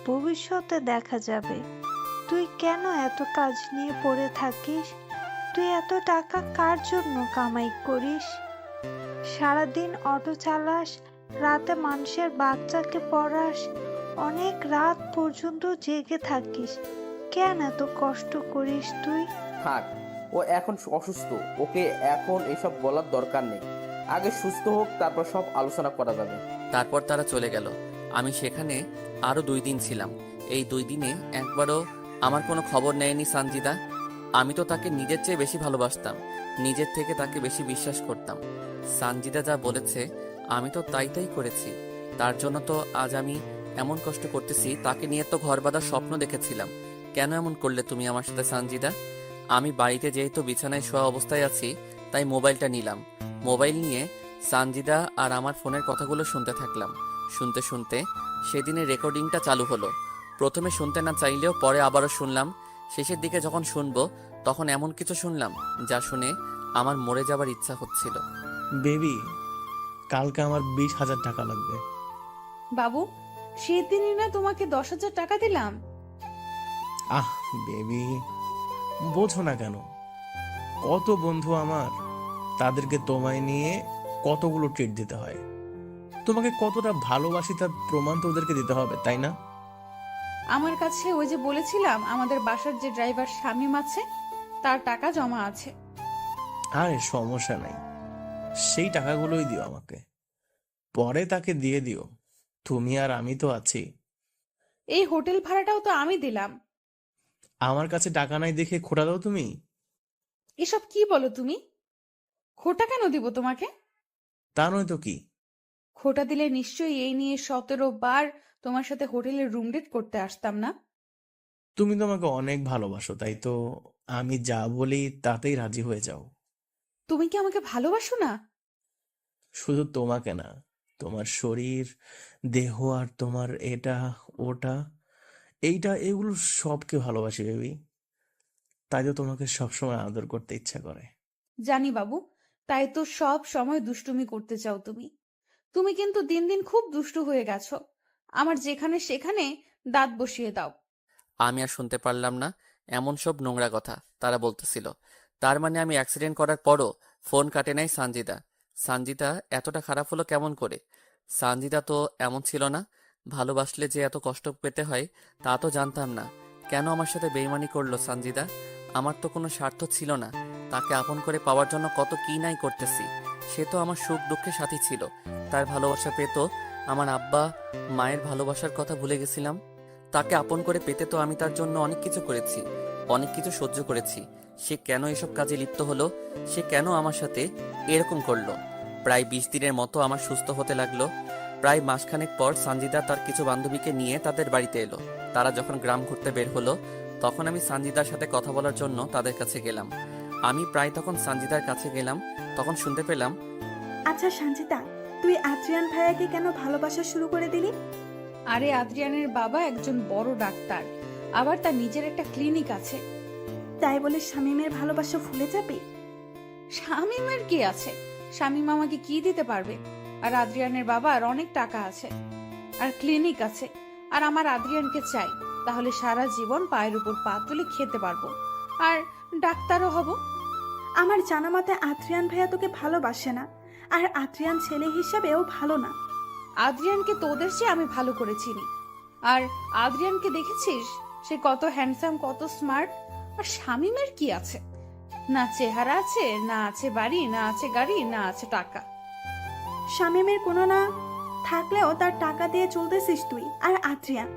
ভবিষ্যতে দেখা যাবে। তুই কেন এত কাজ নিয়ে পড়ে থাকিস? তুই এত টাকা কার জন্য কামাই করিস? সারাদিন অটো চালাস, রাতে মানুষের বাচ্চাকে পড়াস, অনেক রাত পর্যন্ত জেগে থাকিস। কেন এত কষ্ট করিস তুই? থাক, ও এখন অসুস্থ, ওকে এখন এসব বলার দরকার নেই। আগে সুস্থ হোক, তারপর সব আলোচনা করা যাবে। তারপর তারা চলে গেল। আমি সেখানে আরও 2 দিন ছিলাম। এই 2 দিনে একবারও আমার কোনো খবর নেয়নি সানজিদা। আমি তো তাকে নিজের চেয়ে বেশি ভালোবাসতাম, নিজের থেকে তাকে বেশি বিশ্বাস করতাম। সানজিদা যা বলেছে আমি তো তাই করেছি। তার জন্য তো আজ আমি এমন কষ্ট করতেছি। তাকে নিয়ে তো ঘর বাঁধার স্বপ্ন দেখেছিলাম। কেন এমন করলে তুমি আমার সাথে সানজিদা? আমি বাড়িতে যেহেতু বিছানায় শোয়া অবস্থায় আছি, তাই মোবাইলটা নিলাম। মোবাইল নিয়ে সানজিদা আর আমার ফোনের কথাগুলো শুনতে থাকলাম। শুনতে শুনতে সেদিনের রেকর্ডিংটা চালু হলো। প্রথমে শুনতে না চাইলেও পরে আবারও শুনলাম। শেষের দিকে যখন শুনবো তখন এমন কিছু শুনলাম যা শুনে আমার মরে যাবার ইচ্ছা হচ্ছিল। বেবি, কালকে আমার 20,000 টাকা লাগবে। বাবু, সেদিনই না তোমাকে 10,000 টাকা দিলাম। আহ বেবি, বোঝো না কেন? কত বন্ধু আমার, তাদেরকে তোমায় নিয়ে কতগুলো ট্রিট দিতে হয়। তোমাকে কতটা ভালোবাসি তার প্রমাণ তো ওদেরকে দিতে হবে, তাই না? আমার কাছে ওই যে বলেছিলাম আমাদের বাসার যে ড্রাইভার শামীম আছে তার টাকা জমা আছে। আরে সমস্যা নাই, সেই টাকাগুলোই দিও আমাকে, পরে তাকে দিয়ে দিও। তুমি আর আমি তো আছি। এই হোটেল ভাড়াটাও তো আমি দিলাম। আমার কাছে টাকা নাই দেখে খোটা দাও তুমি? এসব কি বলো তুমি? খোটা কেন দিব তোমাকে? তা নয় তো কি? খোটা দিলে নিশ্চয়ই এই নিয়ে 17 বার তোমার সাথে হোটেলের রুম ডেট করতে আসতাম না। তুমি তো আমাকে অনেক ভালোবাসো, তাই তো আমি যা বলি তাতেই রাজি হয়ে যাও। তুমি কি আমাকে ভালোবাসো না? শুধু তোমাকে না, তোমার শরীর, দেহ আর তোমার এটা ওটা এইটা এগুলো সবকে ভালোবাসি বেবি। তাই তো তোমাকে সবসময় আদর করতে ইচ্ছা করে। জানি বাবু, তাই তো সব সময় দুষ্টুমি করতে চাও তুমি। তুমি কিন্তু দিন দিন খুব দুষ্টু হয়ে গেছো। আমার যেখানে সেখানে দাঁত বসিয়ে দাও। আমি আর শুনতে পারলাম না এমন সব নোংরা কথা তারা বলতেছিল। তার মানে আমি অ্যাক্সিডেন্ট করার পরও ফোন কাটে নাই সানজিদা। সানজিদা এতটা খারাপ হলো কেমন করে? সানজিদা তো এমন ছিল না। ভালোবাসলে যে এত কষ্ট পেতে হয় তা তো জানতাম না। কেন আমার সাথে বেইমানি করলো সানজিদা? আমার তো কোনো স্বার্থ ছিল না। তাকে আপন করে পাওয়ার জন্য কত কি নাই করতেছি। সে তো আমার সুখ দুঃখের সাথী ছিল। তার ভালোবাসা পেত, আমার আব্বা মায়ের ভালোবাসার কথা ভুলে গেছিলাম। তাকে আপন করে পেতে তো আমি তার জন্য অনেক কিছু করেছি, অনেক কিছু সহ্য করেছি। সে কেন এসব কাজে লিপ্ত হলো? সে কেন আমার সাথে এরকম করলো? প্রায় 20 দিনের মতো আমার সুস্থ হতে লাগলো। প্রায় মাসখানেক পর সানজিদা তার কিছু বান্ধবীকে নিয়ে তাদের বাড়িতে এলো। তারা যখন গ্রাম ঘুরতে বের হলো তখন আমি সানজিদার সাথে কথা বলার জন্য তাদের কাছে গেলাম। আমি প্রায় তখন সানজিদার কাছে গেলাম, তখন শুনতে পেলাম, আচ্ছা সঞ্চিতা, তুই আদ্রিয়ান ভাইয়াকে কেন ভালোবাসা শুরু করে দিলি? আরে আদ্রিয়ানের বাবা একজন বড় ডাক্তার, আবার তার নিজের একটা ক্লিনিক আছে। তাই বলে শামীমের ভালোবাসা ভুলে যাবি? শামীমের কি আছে? শামীম আমাকে কি দিতে পারবে? আর আদ্রিয়ানের বাবার অনেক টাকা আছে আর ক্লিনিক আছে, আর আমার আদ্রিয়ানকে চাই। তাহলে সারা জীবন পায়ের উপর পা তুলে খেতে পারবো আর ডাক্তারও হব। আমার জানা মতে আদ্রিয়ান ভাইয়া তোকে ভালোবাসে না, আর আদ্রিয়ান ছেলে হিসাবেও ভালো না। আদ্রিয়ানকে তোদের চেয়ে আমি ভালো করে চিনি। আর আদ্রিয়ানকে দেখেছিস? সে কত হ্যান্ডসাম, কত স্মার্ট। আর শামীমের কি আছে? না চেহারা আছে, না আছে বাড়ি, না আছে গাড়ি, না আছে টাকা। শামীমের কোনো না থাকলেও তার টাকা দিয়ে চলতেছিস তুই। আর আদ্রিয়ান,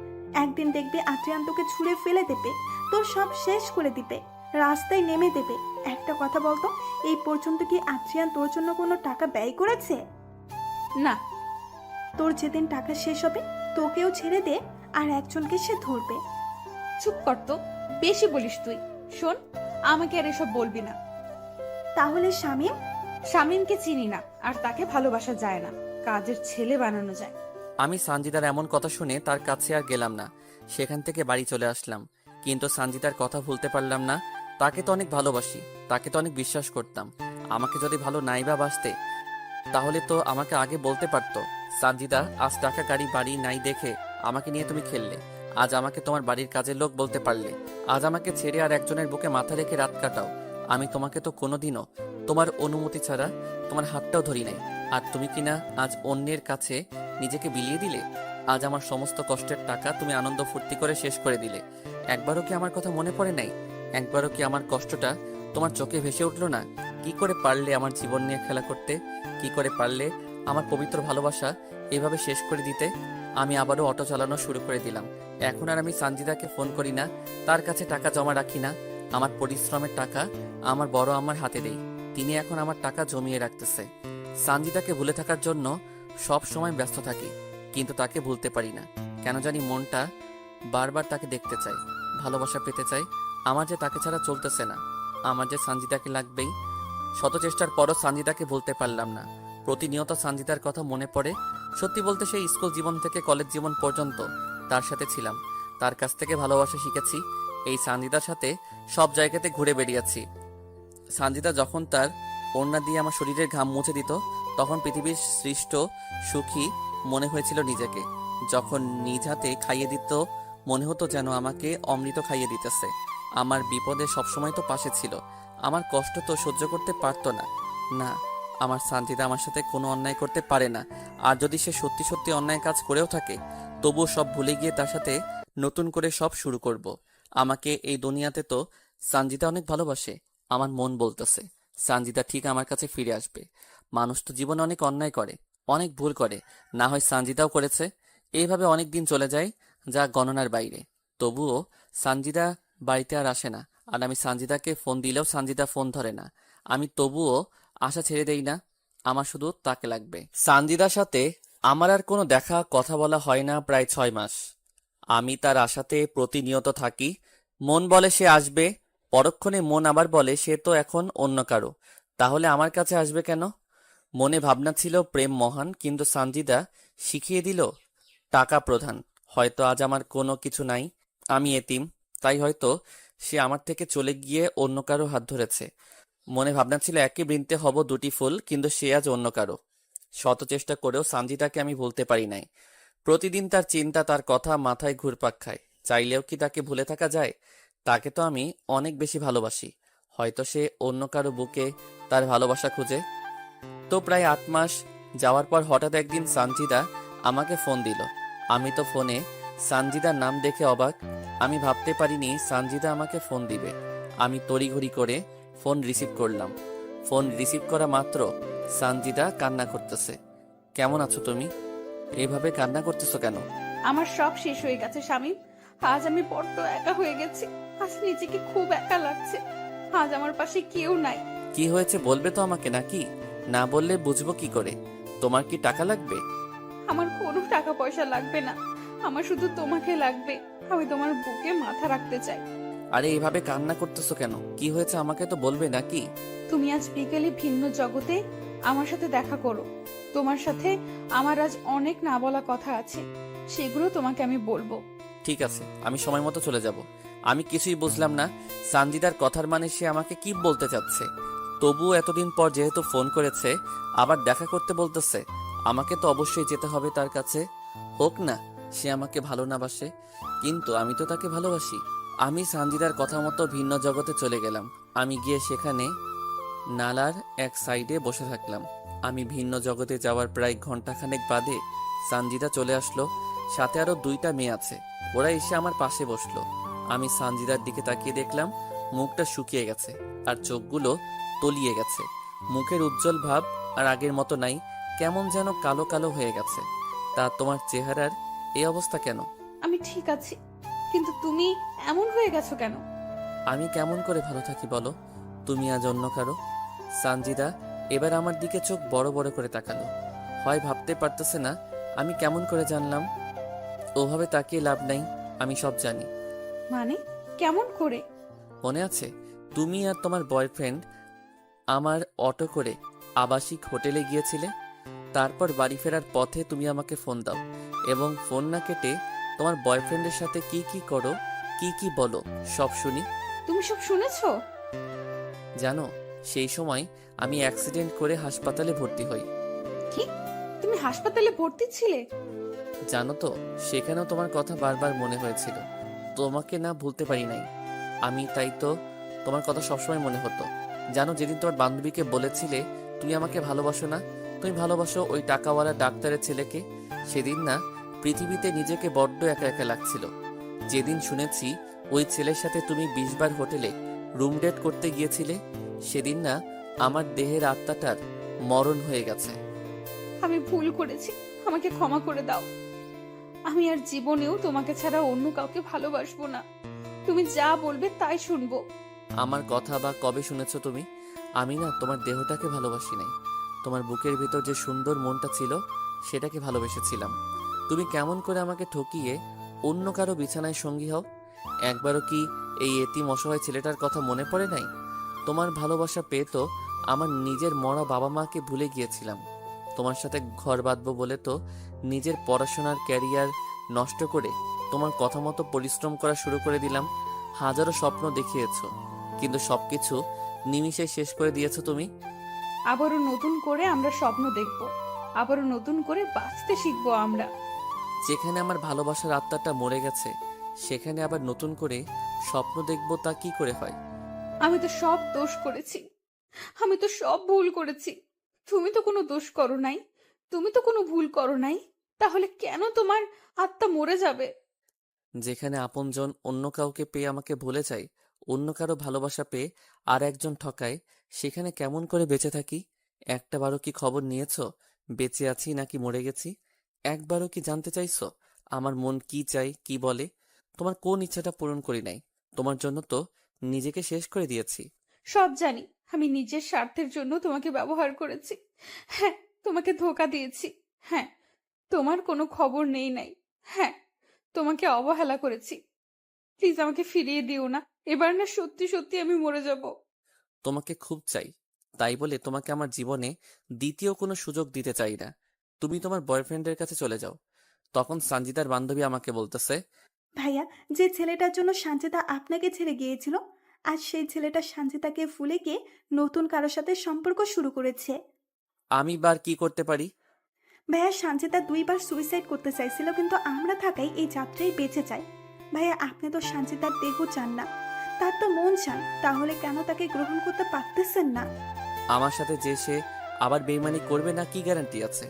একদিন দেখবি আদ্রিয়ান তোকে ছুঁড়ে ফেলে দেবে, তোর সব শেষ করে দিবে, রাস্তায় নেমে দেবে। একটা কথা বলতো, এই পর্যন্ত কি আদ্রিয়ান তোর জন্য কোনো টাকা ব্যয় করেছে? না। তোর যেদিন টাকা শেষ হবে তোকেও ছেড়ে দে, আর একজনকে সে ধরবে। চুপ কর তো, বেশি বলিস তুই। শোন, আমাকে আর এসব বলবি না। তাহলে শামীম? শামীমকে চিনি না, আর তাকে ভালোবাসা যায় না, কাজের ছেলে বানানো যায়। আমি সানজিদার এমন কথা শুনে তার কাছে আর গেলাম না। সেখান থেকে বাড়ি চলে আসলাম। কিন্তু সানজিদার কথা ভুলতে পারলাম না। তাকে তো অনেক ভালোবাসি, তাকে তো অনেক বিশ্বাস করতাম। আমাকে যদি ভালো নাই বা বাসতে, তাহলে তো আমাকে আগে বলতে পারতো, সানজিদা আজ টাকা গাড়ি বাড়ি নাই দেখে আমাকে নিয়ে তুমি খেললে। আজ আমাকে তোমার বাড়ির কাজের লোক বলতে পারলে। আজ আমাকে ছেড়ে আর একজনের বুকে মাথা রেখে রাত কাটাও। আমি তোমাকে তো কোনোদিনও তোমার অনুমতি ছাড়া তোমার হাতটাও ধরি নাই। আর তুমি কিনা আজ অন্যের কাছে নিজেকে বিলিয়ে দিলে। আজ আমার সমস্ত কষ্টের টাকা তুমি আনন্দ ফুর্তি করে শেষ করে দিলে। একবারও কি আমার কথা মনে পড়ে নাই? একবারও কি আমার কষ্টটা তোমার চোখে ভেসে উঠলো না? কি করে পারলে আমার জীবন নিয়ে খেলা করতে? কি করে পারলে আমার পবিত্র ভালোবাসা এভাবে শেষ করে দিতে? আমি আবারও অটো চালানো শুরু করে দিলাম। এখন আর আমি সানজিদাকে ফোন করি না, তার কাছে টাকা জমা রাখি না। আমার পরিশ্রমের টাকা আমার বড় আমার হাতে দেই। তিনি এখন আমার টাকা জমিয়ে রাখতেছে। সানজিদাকে ভুলে থাকার জন্য সব সময় ব্যস্ত থাকি, কিন্তু তাকে ভুলতে পারি না। কেন জানি মনটা বারবার তাকে দেখতে চাই, ভালোবাসা পেতে চাই। আমার যে তাকে ছাড়া চলতেছে না, আমার যে সানজিদাকে লাগবেই। শত চেষ্টার পরও সানজিদাকে ভুলতে পারলাম না। প্রতিনিয়ত সানজিদার কথা মনে পড়ে। সত্যি বলতে সেই স্কুল জীবন থেকে কলেজ জীবন পর্যন্ত তার সাথে ছিলাম, তার কাছ থেকে ভালোবাসা শিখেছি। এই সানজিদার সাথে সব জায়গাতে ঘুরে বেরিয়েছি। সানজিদা যখন তার ওড়না দিয়ে আমার শরীরের ঘাম মুছে দিত, তখন পৃথিবীর সৃষ্ট সুখী মনে হয়েছিল নিজেকে। যখন নিজ হাতে খাইয়ে দিত, মনে হতো যেন আমাকে অমৃত খাইয়ে দিতেছে। আমার বিপদে সবসময় তো পাশে ছিল, আমার কষ্ট তো সহ্য করতে পারতো না। না, আমার সানজিদা আমার সাথে কোনো অন্যায় করতে পারে না। আর যদি সে সত্যি সত্যি অন্যায় কাজ করেও থাকে, তবুও সব ভুলে গিয়ে তার সাথে নতুন করে সব শুরু করব। আমাকে এই দুনিয়াতে তো সানজিদা অনেক ভালোবাসে। আমার মন বলতেছে সানজিদা ঠিক আমার কাছে ফিরে আসবে। মানুষ তো জীবনে অনেক অন্যায় করে, অনেক ভুল করে, না হয় সানজিদাও করেছে। এইভাবে অনেক দিন চলে যায়, যা গণনার বাইরে। তবুও সানজিদা বাড়িতে আর আসে না। আর আমি সানজিদাকে ফোন দিলেও সানজিদা ফোন ধরে না। আমি তবুও আশা ছেড়ে দেই না, আমার শুধু তাকে লাগবে। সানজিদার সাথে আমার আর কোনো দেখা কথা বলা হয় না প্রায় 6 মাস। আমি তার আশাতে প্রতিনিয়ত থাকি। মন বলে সে আসবে, পরক্ষণে মন আবার বলে সে তো এখন অন্য কারো, তাহলে আমার কাছে আসবে কেন? মনে ভাবনা ছিল প্রেম মহান, কিন্তু সানজিদা শিখিয়ে দিল টাকা প্রধান। হয়তো আজ আমার কোনো কিছু নাই, আমি এতিম, তাই হয়তো সে আমার থেকে চলে গিয়ে অন্য কারো হাত ধরেছে। মনে ভাবনা ছিল একই বৃন্তে হব দুটি ফুল, কিন্তু সে আজ অন্য কারো। শত চেষ্টা করেও সানজিদাকে আমি ভুলতে পারি নাই। প্রতিদিন তার চিন্তা, তার কথা মাথায় ঘুরপাক খায়। চাইলেও কি তাকে ভুলে থাকা যায়? তাকে তো আমি অনেক বেশি ভালোবাসি। হয়তো সে অন্য কারো বুকে তার ভালোবাসা খুঁজে। তো প্রায় 8 মাস যাওয়ার পর হঠাৎ একদিন সানজিদা আমাকে ফোন দিল। আমি তো ফোনে সানজিদার নাম দেখে অবাক। আমি ভাবতে পারিনি সানজিদা আমাকে ফোন দিবে। আমি তড়িঘড়ি করে ফোন রিসিভ করলাম। ফোন রিসিভ করা মাত্র সানজিদা কান্না করতেছে। কেমন আছো তুমি? এইভাবে কান্না করতেছো কেন? আমার সব শেষ হয়ে গেছে শামীম। আজ আমি বড্ড একা হয়ে গেছি। আজ নিজেকে খুব একা লাগছে। আজ আমার পাশে কেউ নাই। কি হয়েছে বলবে তো আমাকে, নাকি না বললে বুঝবো কি করে? তোমার কি টাকা লাগবে? আমার কোনো টাকা পয়সা লাগবে না, আমার শুধু তোমাকে লাগবে। আমি তোমার বুকে মাথা রাখতে চাই। আরে এইভাবে কান্না করতেছো কেন? কি হয়েছে আমাকে তো বলবে নাকি? তুমি আজ বিকেলে ভিন্ন জগতে আমার সাথে দেখা করো। তোমার সাথে আমার আজ অনেক না বলা কথা আছে, সেগুলো তোমাকে আমি বলবো। ঠিক আছে, আমি সময় মতো চলে যাব। আমি কিছুই বুঝলাম না সানজিদার কথার মানে সে আমাকে কি বলতে চাচ্ছে। তবুও এতদিন পর যেহেতু ফোন করেছে, আবার দেখা করতে বলতেছে, আমাকে তো অবশ্যই যেতে হবে তার কাছে। হোক না সে আমাকে ভালো না বাসে, কিন্তু আমি তো তাকে ভালোবাসি। আমি সানজিদার কথা মতো ভিন্ন জগতে চলে গেলাম। আমি গিয়ে সেখানে নালার এক সাইডে বসে থাকলাম। আমি ভিন্ন জগতে যাওয়ার প্রায় ঘন্টাখানেক বাদে সানজিদা চলে আসলো। সাথে আরো 2টা মেয়ে আছে। ওরা এসে আমার পাশে বসলো। আমি সানজিদার দিকে তাকিয়ে দেখলাম মুখটা শুকিয়ে গেছে আর চোখগুলো তলিয়ে গেছে। মুখের উজ্জ্বল ভাব আর আগের মতো নাই, কেমন যেন কালো কালো হয়ে গেছে। তা তোমার চেহারার এই অবস্থা কেন? আমি ঠিক আছি, কিন্তু তুমি এমন হয়ে গেছো কেন? আমি কেমন করে ভালো থাকি বলো, তুমি আজ অন্য কারো? সানজিদা এবার আমার দিকে চোখ বড় বড় করে তাকালো। হয় ভাবতে পারতেছে না আমি কেমন করে জানলাম। ওভাবে তাকিয়ে লাভ নাই, আমি সব জানি। মানে কেমন করে? মনে আছে তুমি আর তোমার বয়ফ্রেন্ড আমার অটো করে আবাসিক হোটেলে গিয়েছিলে? তারপর বাড়ি ফেরার পথে তুমি আমাকে ফোন দাও এবং ফোন না কেটে তোমার বয়ফ্রেন্ডের সাথে কি কি করো, কি কি বলো সব শুনি। তুমি সব শুনেছো? জানো সেই সময় আমি অ্যাক্সিডেন্ট করে হাসপাতালে ভর্তি হই। কি, তুমি হাসপাতালে ভর্তি ছিলে? জানো তো সেখানেও তোমার কথা বারবার মনে হয়েছিল। তোমাকে না ভুলতে পারি নাই আমি, তাই তো তোমার কথা সবসময় মনে হতো। জানো যেদিন তোমার বান্ধবীকে বলেছিলে তুমি আমাকে ভালোবাসো না, তুমি ভালোবাসো ওই টাকাওয়ালা ডাক্তারের ছেলেকে, সেদিন না পৃথিবীতে নিজেকে বড্ড একা একা লাগছিল। যেদিন শুনেছি ওই ছেলের সাথে তুমি 20 বার হোটেলে রুম ডেট করতে গিয়েছিলে, সেদিন না আমার দেহের আত্মাটার মরণ হয়ে গেছে। আমি ভুল করেছি, আমাকে ক্ষমা করে দাও। আমি আর জীবনেও তোমাকে ছাড়া অন্য কাউকে ভালোবাসবো না। তুমি যা বলবে তাই শুনবো। আমার কথা বা কবে শুনেছো তুমি? আমি না তোমার দেহটাকে ভালোবাসি নাই, তোমার বুকের ভিতর যে সুন্দর মনটা ছিল সেটাকে ভালোবেসেছিলাম। তুমি কেমন করে আমাকে ঠকিয়ে অন্য কারো বিছানায় সঙ্গী হও? একবারও কি এই এতিম অসহায় ছেলেটার কথা মনে পড়ে নাই? তোমার ভালোবাসা পেয়ে তো আমার নিজের মরা বাবা মাকে ভুলে গিয়েছিলাম। তোমার সাথে ঘর বাঁধবো বলে তো নিজের পড়াশোনার ক্যারিয়ার নষ্ট করে তোমার কথা মতো পরিশ্রম করা শুরু করে দিলাম। হাজারো স্বপ্ন দেখিয়েছো, কিন্তু সবকিছু নিমিষে শেষ করে দিয়েছো তুমি। আবারও নতুন করে আমরা স্বপ্ন দেখব, আবারও নতুন করে বাঁচতে শিখবো আমরা। যেখানে আমার ভালোবাসার আত্মাটা মরে গেছে সেখানে আবার নতুন করে স্বপ্ন দেখবো, তা কি করে হয়? আমি তো সব দোষ করেছি, আমি তো সব ভুল করেছি। তুমি তো কোনো দোষ করো নাই, তুমি তো কোনো ভুল করো নাই। তাহলে কেন তোমার আত্মা মরে যাবে? যেখানে আপনজন অন্য কাউকে পেয়ে আমাকে ভুলে যায়, অন্য কারো ভালোবাসা পেয়ে আর একজন ঠকায়, সেখানে কেমন করে বেঁচে থাকি? একটাবারও কি খবর নিয়েছো বেঁচে আছি নাকি মরে গেছি? একবারও কি জানতে চাইছো আমার মন কি চাই, কি বলে? তোমার কোন ইচ্ছাটা পূরণ করি নাই? তোমার জন্য তো নিজেকে শেষ করে দিয়েছি। সব জানি, আমি নিজের স্বার্থের জন্য তোমাকে ব্যবহার করেছি। হ্যাঁ, তোমাকে ধোঁকা দিয়েছি। হ্যাঁ, তোমার কোনো খবর নেই নাই। হ্যাঁ, তোমাকে অবহেলা করেছি। প্লিজ আমাকে ফিরিয়ে দিও না। এবার না সত্যি সত্যি আমি মরে যাব। তোমাকে খুব চাই, তাই বলে তোমাকে আমার জীবনে দ্বিতীয় কোনো সুযোগ দিতে চাই না। তুমি তোমার বয়ফ্রেন্ডের কাছে চলে যাও। তখন সানজিদার বান্ধবী আমাকে বলতেছে, ভাইয়া, যে ছেলেটার জন্য সানজিদা আপনাকে ছেড়ে গিয়েছিল, আজ সেই ছেলেটা সানজিদাকে ভুলে গিয়ে নতুন কারোর সাথে সম্পর্ক শুরু করেছে। আমি বার কি করতে পারি? ভাইয়া, সানজিদা 2বার সুইসাইড করতে চাইছিল, কিন্তু আমরা থাকাই এই যাত্রায় বেঁচে যায়। ভাইয়া, আপনি তো সানজিদার দেহ চান না, তার তো মন চান, তাহলে কেন তাকে গ্রহণ করতে পারতেছেন না? আমার সাথে যে সে আবার বেইমানি করবে না কি গ্যারান্টি আছে?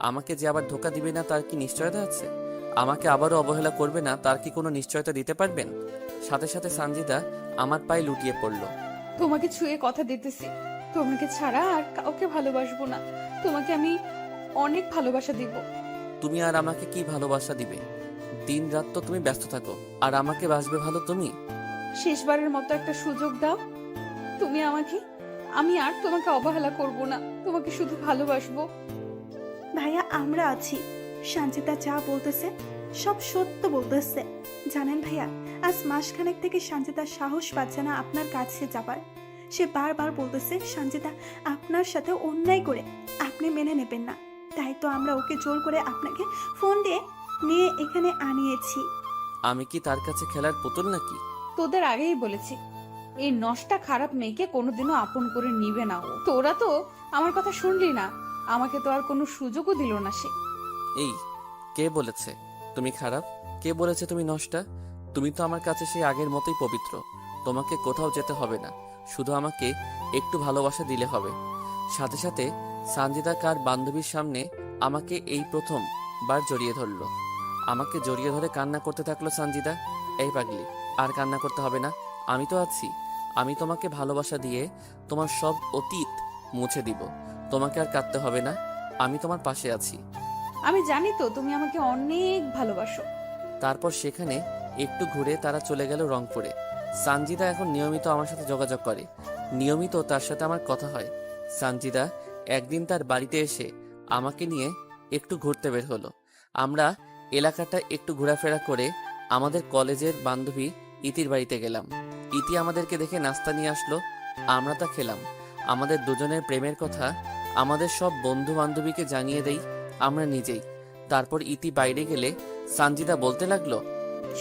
আমাকে যে আবার ধোকা দিবে না তার কি নিশ্চয়তা আছে? আমাকে আবারও অবহেলা করবে না তার কি কোনো নিশ্চয়তা দিতে পারবেন? সাথে সাথে সানজিদা আমার পায়ে লুটিয়ে পড়ল। তোমাকে ছুঁয়ে কথা দিতেছি, তোমাকে ছাড়া আর কাউকে ভালোবাসবো না। তোমাকে আমি অনেক ভালোবাসা দিব। তুমি আর আমাকে কি ভালোবাসা দিবে? দিন রাত তো তুমি ব্যস্ত থাকো, আর আমাকে বাসবে ভালো তুমি। শেষবারের মতো একটা সুযোগ দাও তুমি আমাকে। আমি আর তোমাকে অবহেলা করব না, তোমাকে শুধু ভালোবাসবো। ভাইয়া, আমরা আছি। সানজিদা যা বলতেছে সব সত্য বলতেছে। জানেন ভাইয়া, আজ মাসখানেক থেকে সানজিদা সাহস পাচ্ছে না আপনার কাছে যাবার। সে বারবার বলতেছে সানজিদা আপনার সাথে অন্যায় করে আপনি মেনে নেবেন না। তাই তো আমরা ওকে জোর করে আপনাকে ফোন দিয়ে নিয়ে এখানে আনিয়েছি। আমি কি তার কাছে খেলার পুতুল নাকি? তোদের আগেই বলেছি এই নষ্টা খারাপ মেয়েকে কোনোদিনও আপন করে নিবে না ও। তোরা তো আমার কথা শুনলি না, আমাকে তো আর কোনো সুযোগও দিল না সে। এই, কে বলেছে তুমি খারাপ? কে বলেছে তুমি নষ্টা? তুমি তো আমার কাছে সেই আগের মতোই পবিত্র। তোমাকে কোথাও যেতে হবে না, শুধু আমাকে একটু ভালোবাসা দিলে হবে। সাথে সাথে সানজিদা কার বান্ধবীর সামনে আমাকে এই প্রথমবার জড়িয়ে ধরলো। আমাকে জড়িয়ে ধরে কান্না করতে থাকলো সানজিদা। এই পাগলি, আর কান্না করতে হবে না, আমি তো আছি। আমি তোমাকে ভালোবাসা দিয়ে তোমার সব অতীত মুছে দিব। তোমাকে আর কাঁদতে হবে না, আমি তোমার পাশে আছি। আমি জানি তো তুমি আমাকে অনেক ভালোবাসো। তারপর সেখানে একটু ঘুরে তারা চলে গেল রংপুরে। সানজিদা এখন নিয়মিত আমার সাথে যোগাযোগ করে, নিয়মিত তার সাথে আমার কথা হয়। সানজিদা একদিন তার বাড়িতে এসে আমাকে নিয়ে একটু ঘুরতে বের হলো। আমরা এলাকাটা একটু ঘোরাফেরা করে আমাদের কলেজের বান্ধবী ইতির বাড়িতে গেলাম। ইতি আমাদেরকে দেখে নাস্তা নিয়ে আসলো, আমরা তা খেলাম। আমাদের দুজনের প্রেমের কথা আমাদের সব বন্ধু বান্ধবীকে জানিয়ে দেই আমরা নিজেই। তারপর ইতি বাইরে গেলে সানজিদা বলতে লাগলো,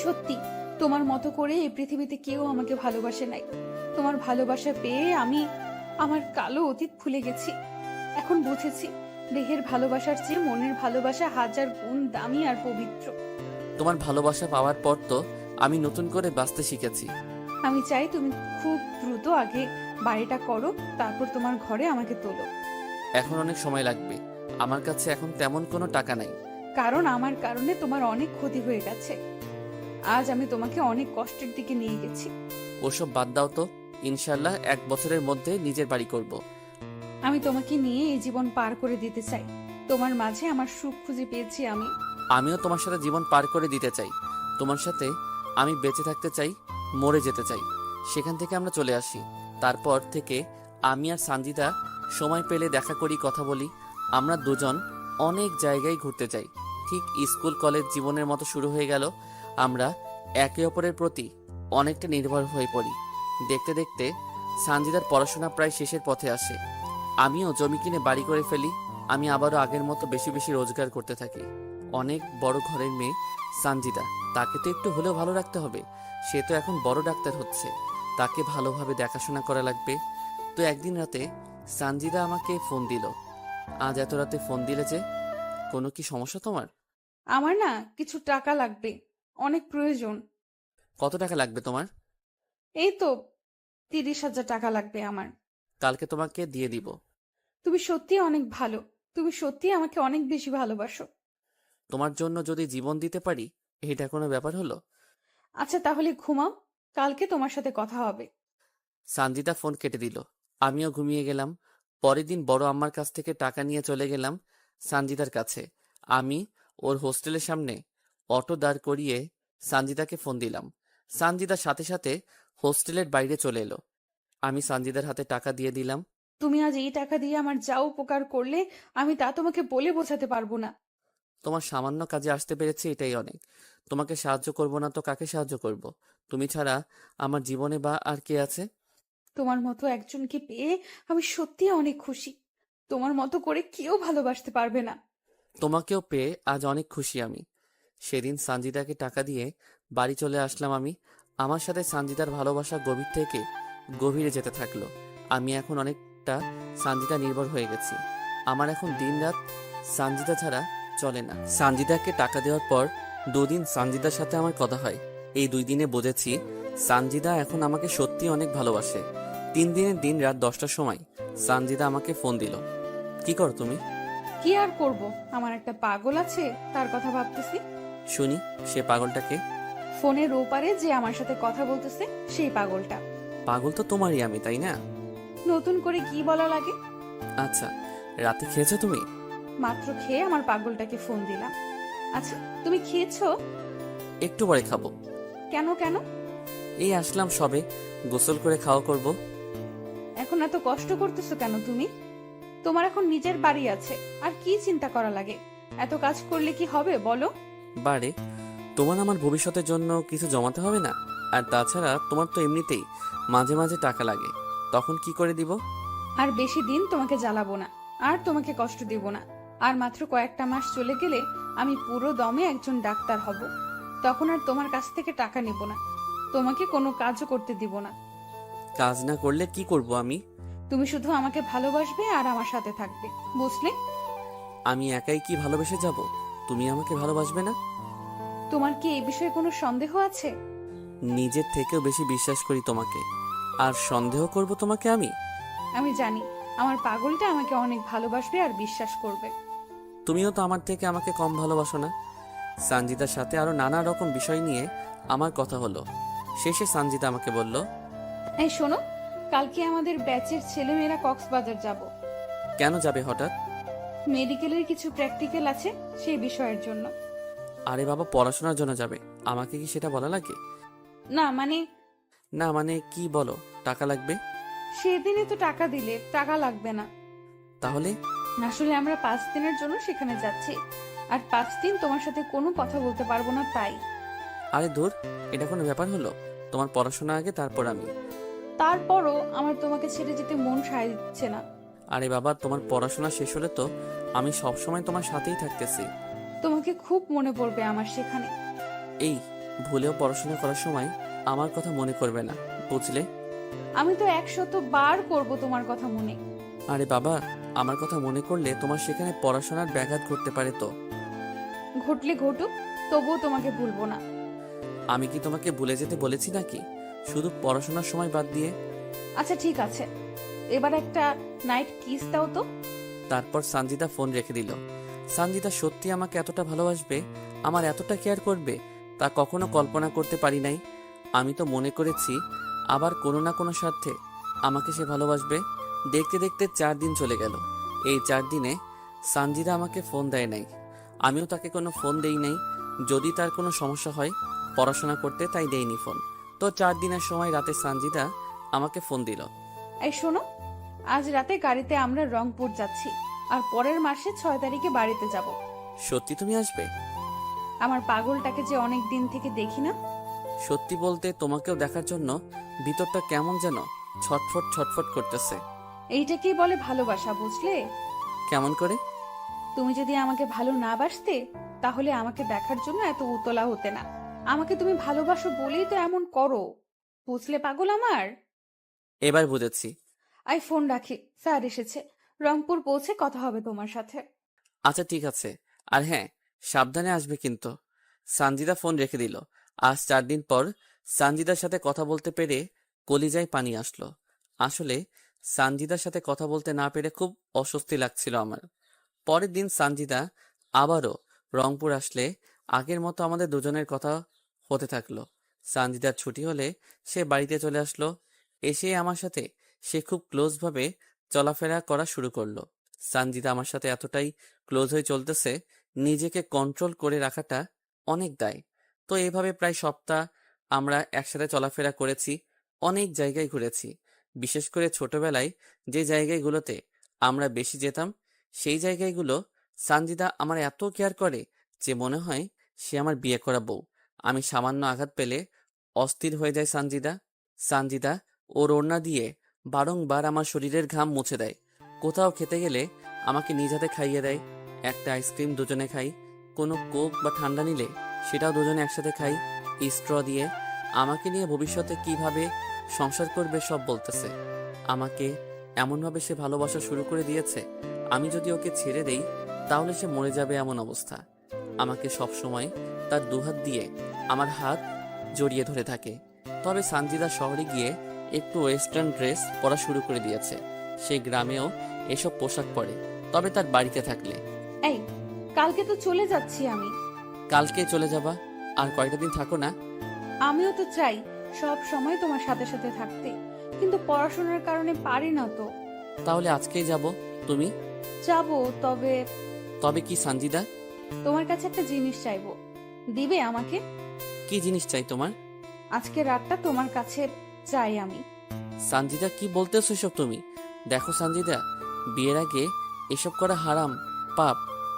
সত্যি তোমার মতো করে এই পৃথিবীতে কেউ আমাকে ভালোবাসে নাই। তোমার ভালোবাসা পেয়ে আমি আমার কালো অতীত ভুলে গেছি। এখন বুঝেছি দেহের ভালোবাসার চেয়ে মনের ভালোবাসা হাজার গুণ দামি আর পবিত্র। তোমার ভালোবাসা পাওয়ার পর তো আমি নতুন করে বাঁচতে শিখেছি। আমি চাই তুমি খুব দ্রুত আগে বাড়িটা করো, তারপর তোমার ঘরে আমাকে তোলো। এখন অনেক সময় লাগবে, আমার কাছে এখন তেমন কোনো টাকা নাই। কারণ আমার কারণে তোমার অনেক ক্ষতি হয়ে গেছে। আজ আমি তোমাকে অনেক কষ্টের দিকে নিয়ে গেছি। ওসব বাদ দাও তো, ইনশাল্লাহ 1 বছরের মধ্যে নিজের বাড়ি করব। আমি তোমাকে নিয়ে এই জীবন পার করে দিতে চাই। তোমার মাঝে আমার সুখ খুঁজে পেয়েছি আমি। আমিও তোমার সাথে জীবন পার করে দিতে চাই। তোমার সাথে আমি বেঁচে থাকতে চাই, মরে যেতে চাই। সেখান থেকে আমরা চলে আসি। তারপর থেকে আমি আর সানজিদা সময় পেলে দেখা করি, কথা বলি। আমরা দুজন অনেক জায়গায় ঘুরতে যাই। ঠিক স্কুল কলেজ জীবনের মতো শুরু হয়ে গেল। আমরা একে অপরের প্রতি অনেকটা নির্ভর হয়ে পড়ি। দেখতে দেখতে সানজিদার পড়াশোনা প্রায় শেষের পথে আসে। আমিও জমি কিনে বাড়ি করে ফেলি। আমি আবারও আগের মতো বেশি বেশি রোজগার করতে থাকি। অনেক বড় ঘরের মেয়ে সানজিদা, তাকে তো একটু হলেও ভালো রাখতে হবে। সে তো এখন বড় ডাক্তার হচ্ছে, তাকে ভালোভাবে দেখাশোনা করা লাগবে। তো একদিন রাতে সানজিদা আমাকে ফোন দিল। আজ এত রাতে ফোন দিলে যে? কোনো কি সমস্যা তোমার? আমার না কিছু টাকা লাগবে, অনেক প্রয়োজন। কত টাকা লাগবে তোমার? এই তো 30,000 টাকা লাগবে আমার। কালকে তোমাকে দিয়ে দিব। তুমি সত্যি অনেক ভালো, তুমি সত্যি আমাকে অনেক বেশি ভালোবাসো। তোমার জন্য যদি জীবন দিতে পারি, এটা কোনো ব্যাপার হলো? আচ্ছা তাহলে ঘুমাও, কালকে তোমার সাথে কথা হবে। সানজিদা ফোন কেটে দিল। আমিও ঘুমিয়ে গেলাম। পরের দিন বড় আম্মার কাছ থেকে টাকা নিয়ে চলে গেলাম সানজিদার কাছে। আমি ওর হোস্টেলের সামনে অটো দাঁড় করিয়ে সানজিদাকে ফোন দিলাম। সানজিদার সাথে সাথে হোস্টেলের বাইরে চলে এলো। আমি সানজিদার হাতে টাকা দিয়ে দিলাম। তুমি আজ এই টাকা দিয়ে আমার যা উপকার করলে আমি তা তোমাকে বলে বোঝাতে পারবো না। তোমার সামান্য কাজে আসতে পেরেছি, এটাই অনেক। তোমাকে সাহায্য করব না তো কাকে সাহায্য করব? তুমি ছাড়া আমার জীবনে বা আর কে আছে? তোমার মতো একজনকে পেয়ে আমি সত্যি অনেক খুশি। তোমার মতো করে কেউ ভালোবাসতে পারবে না। তোমাকেও পেয়ে আজ অনেক খুশি আমি। সেদিন সানজিদাকে টাকা দিয়ে বাড়ি চলে আসলাম আমি। আমার সাথে সানজিদার ভালোবাসা গভীর থেকে গভীরে যেতে থাকলো। আমি এখন অনেকটা সানজিদা নির্ভর হয়ে গেছি। আমার এখন দিনরাত সানজিদা ছাড়া চলে না। সানজিদাকে টাকা দেওয়ার পর 2 দিন সানজিদার সাথে আমার কথা হয়। এই 2 দিনে বুঝেছি সানজিদা এখন আমাকে সত্যি অনেক ভালোবাসে। 3 দিনের দিন রাত 10টার সময় সানজিদা আমাকে ফোন দিল। কি করো তুমি? কি আর করব, আমার একটা পাগল আছে, তার কথা ভাবতেছি। শুনি, সে পাগলটাকে? ফোনের ওপারে যে আমার সাথে কথা বলতেছে সেই পাগলটা। পাগল তো তোমারই আমি, তাই না? নতুন করে কি বলা লাগে? আচ্ছা, রাতে খেয়েছো তুমি? মাত্র খেয়ে আমার পাগলটাকে ফোন দিলাম। আচ্ছা তুমি খেয়েছো? একটু পরে খাবো। কেন কেন? এই আসলাম সবে, গোসল করে খাওয়া করব। এখন এত কষ্ট করতেছো কেন তুমি? তোমার এখন নিজের বাড়ি আছে, আর কি চিন্তা করা লাগে? এত কাজ করলে কি হবে বলো? বারে, তোমার আমার ভবিষ্যতের জন্য কিছু জমাতে হবে না? আর তাছাড়া তোমার তো এমনিতেই মাঝে মাঝে টাকা লাগে, তখন কি করে দিব? আর বেশি দিন তোমাকে জ্বালাবো না, আর তোমাকে কষ্ট দেব না। আর মাত্র কয়েকটা মাস চলে গেলে আমি পুরো দমে একজন ডাক্তার হব। তখন আর তোমার কাছ থেকে টাকা নেব না, তোমাকে কোনো কাজও করতে দিব না। কাজ না করলে কি করব আমি? তুমি শুধু আমাকে ভালোবাসবে আর আমার সাথে থাকবে, বুঝলে? আমি একাই কি ভালোবেসে যাব? তুমি আমাকে ভালোবাসবে না? তোমার কি এই বিষয়ে কোনো সন্দেহ আছে? নিজের থেকেও বেশি বিশ্বাস করি তোমাকে, আর সন্দেহ করব তোমাকে আমি? আমি জানি আমার পাগলটা আমাকে অনেক ভালোবাসবে আর বিশ্বাস করবে। তুমিও তো আমার থেকে আমাকে কম ভালোবাসো না। সানজিদার সাথে আরো নানা রকম বিষয় নিয়ে আমার কথা হলো। শেষে সানজিদা আমাকে বলল, এই শোনো, কালকে আমাদের ব্যাচের ছেলেমেয়েরা কক্সবাজার যাব। কেন যাবে হঠাৎ? মেডিকেলের কিছু প্র্যাকটিক্যাল আছে, সেই বিষয়ের জন্য। আরে বাবা, পড়াশোনার জন্য যাবে, আমাকে কি সেটা বলা লাগে? না মানে, না মানে কি বলো? টাকা লাগবে? সেদিনই তো টাকা দিলে, টাকা লাগবে না। তাহলে? আসলে আমরা 5 দিনের জন্য সেখানে যাচ্ছি, আর 5 দিন তোমার সাথে কোনো কথা বলতে পারবো না, তাই। আরে ধুর, এটা কোনো ব্যাপার হলো? তোমার পড়াশোনা আগে, তারপর আমি। তারপরও আমার তোমাকে ছেড়ে যেতে মন সায় দিচ্ছে না। আরে বাবা, তোমার পড়াশোনা শেষ হলে তো আমি সব সময় তোমার সাথেই থাকতেছি। তোমাকে খুব মনে পড়বে আমার সেখানে। এই, ভুলেও পড়াশোনা করার সময় আমার কথা মনে করবে না, বুঝলে? আমি তো 100 বার করব তোমার কথা মনে। আরে বাবা, আমার কথা মনে করলে তোমার সেখানে পড়াশোনার ব্যাঘাত ঘটতে পারে তো। ঘটলে ঘটুক, তবুও তোমাকে ভুলবো না। আমি কি তোমাকে ভুলে যেতে বলেছি নাকি, শুধু পড়াশোনার সময় বাদ দিয়ে? আচ্ছা ঠিক আছে, এবার একটা নাইট কিস দাও তো। তারপর সানজিদা ফোন রেখে দিল। সানজিদা সত্যি আমাকে এতটা ভালোবাসবে, আমার এতটা কেয়ার করবে, তা কখনো কল্পনা করতে পারি নাই। আমি তো মনে করেছি আবার কোনো না কোনো স্বার্থে আমাকে সে ভালোবাসবে। দেখতে দেখতে 4 দিন চলে গেল। এই 4 দিনে সানজিদা আমাকে ফোন দেয় নাই, আমিও তাকে কোনো ফোন দেই নাই। যদি তার কোনো সমস্যা হয় পড়াশোনা করতে, তাই দেইনি ফোন। তো 4 দিনের সময় রাতে সানজিদা আমাকে ফোন দিল। এই শোনো, আজ রাতে গাড়িতে আমরা রংপুর যাচ্ছি, আর পরের মাসে 6 তারিখে বাড়িতে যাব। সত্যি তুমি আসবে? আমার পাগলটাকে যে অনেক দিন থেকে দেখি না। সত্যি বলতে তোমাকেও দেখার জন্য ভিতরটা কেমন যেন ছটফট ছটফট করতেছে। এইটাকেই বলে ভালোবাসা, বুঝলে? কেমন করে? তুমি যদি আমাকে ভালো না বাসতে, তাহলে আমাকে দেখার জন্য এত উতলা হতে না। আমাকে তুমি ভালোবাসো বলেই তো এমন করো, বুঝলে পাগল আমার? এবার বুঝেছি। আই ফোন রাখি, স্যার এসেছে। রংপুর পৌঁছে কথা হবে তোমার সাথে। আচ্ছা ঠিক আছে, আর হ্যাঁ, সাবধানে আসবে কিন্তু। সানজিদা ফোন রেখে দিল। আজ 4 দিন পর সানজিদার সাথে কথা বলতে পেরে কলিজায় পানি আসলো। আসলে সানজিদার সাথে কথা বলতে না পেরে খুব অস্বস্তি লাগছিল আমার। পরের দিন সানজিদা আবারও রংপুর আসলে আগের মতো আমাদের দুজনের কথা হতে থাকলো। সানজিদার ছুটি হলে সে বাড়িতে চলে আসলো। এসে আমার সাথে সে খুব ক্লোজভাবে চলাফেরা করা শুরু করলো। সানজিদা আমার সাথে এতটাই ক্লোজ হয়ে চলতেছে, নিজেকে কন্ট্রোল করে রাখাটা অনেক দায়। তো এভাবে প্রায় সপ্তাহ আমরা একসাথে চলাফেরা করেছি, অনেক জায়গায় ঘুরেছি। বিশেষ করে ছোটবেলায় যে জায়গাগুলোতে আমরা বেশি যেতাম, সেই জায়গাগুলো সানজিদা আমার এত কেয়ার করে যে মনে হয় সে আমার বিয়ে করা বউ। আমি সামান্য আঘাত পেলে অস্থির হয়ে যায় সানজিদা। সানজিদা ওর ওড়না দিয়ে বারংবার আমার শরীরের ঘাম মুছে দেয়। কোথাও খেতে গেলে আমাকে নিজ হাতে খাইয়ে দেয়। একটা আইসক্রিম দুজনে খাই, কোনো কোক বা ঠান্ডা নিলে সেটাও দুজনে একসাথে খাই স্ট্র দিয়ে। আমাকে নিয়ে ভবিষ্যতে কিভাবে সংসার করবে সব বলতেছে। আমাকে এমনভাবে সে ভালোবাসা শুরু করে দিয়েছে, আমি যদি ওকে ছেড়ে দেই তাহলে সে মরে যাবে এমন অবস্থা। আমাকে সব সময় তার দুহাত দিয়ে আমার হাত জড়িয়ে ধরে থাকে। তবে সানজিদা শহরে গিয়ে একটু ওয়েস্টার্ন ড্রেস পরা শুরু করে দিয়েছে। সে গ্রামেও এসব পোশাক পরে, তবে তার বাড়িতে থাকলে। এই, কালকে তো চলে যাচ্ছি আমি। কালকে চলে যাবা? আর কয়টা দিন থাকো না? আমিও তো চাই সব সময় তোমার সাথে সাথে থাকতে, কিন্তু পড়াশোনার কারণে পারি না তো। তাহলে আজকেই যাব। তুমি? যাবো, তবে তবে কি সানজিদা? তোমার কাছে একটা জিনিস চাইবো, দিবে আমাকে? কি জিনিস চাই তোমার? আজকে রাতটা তোমার কাছে চাই আমি। সানজিদা কি বলতেছো এসব তুমি? দেখো সানজিদা, বিয়ের আগে এসব করা হারাম, পাপ।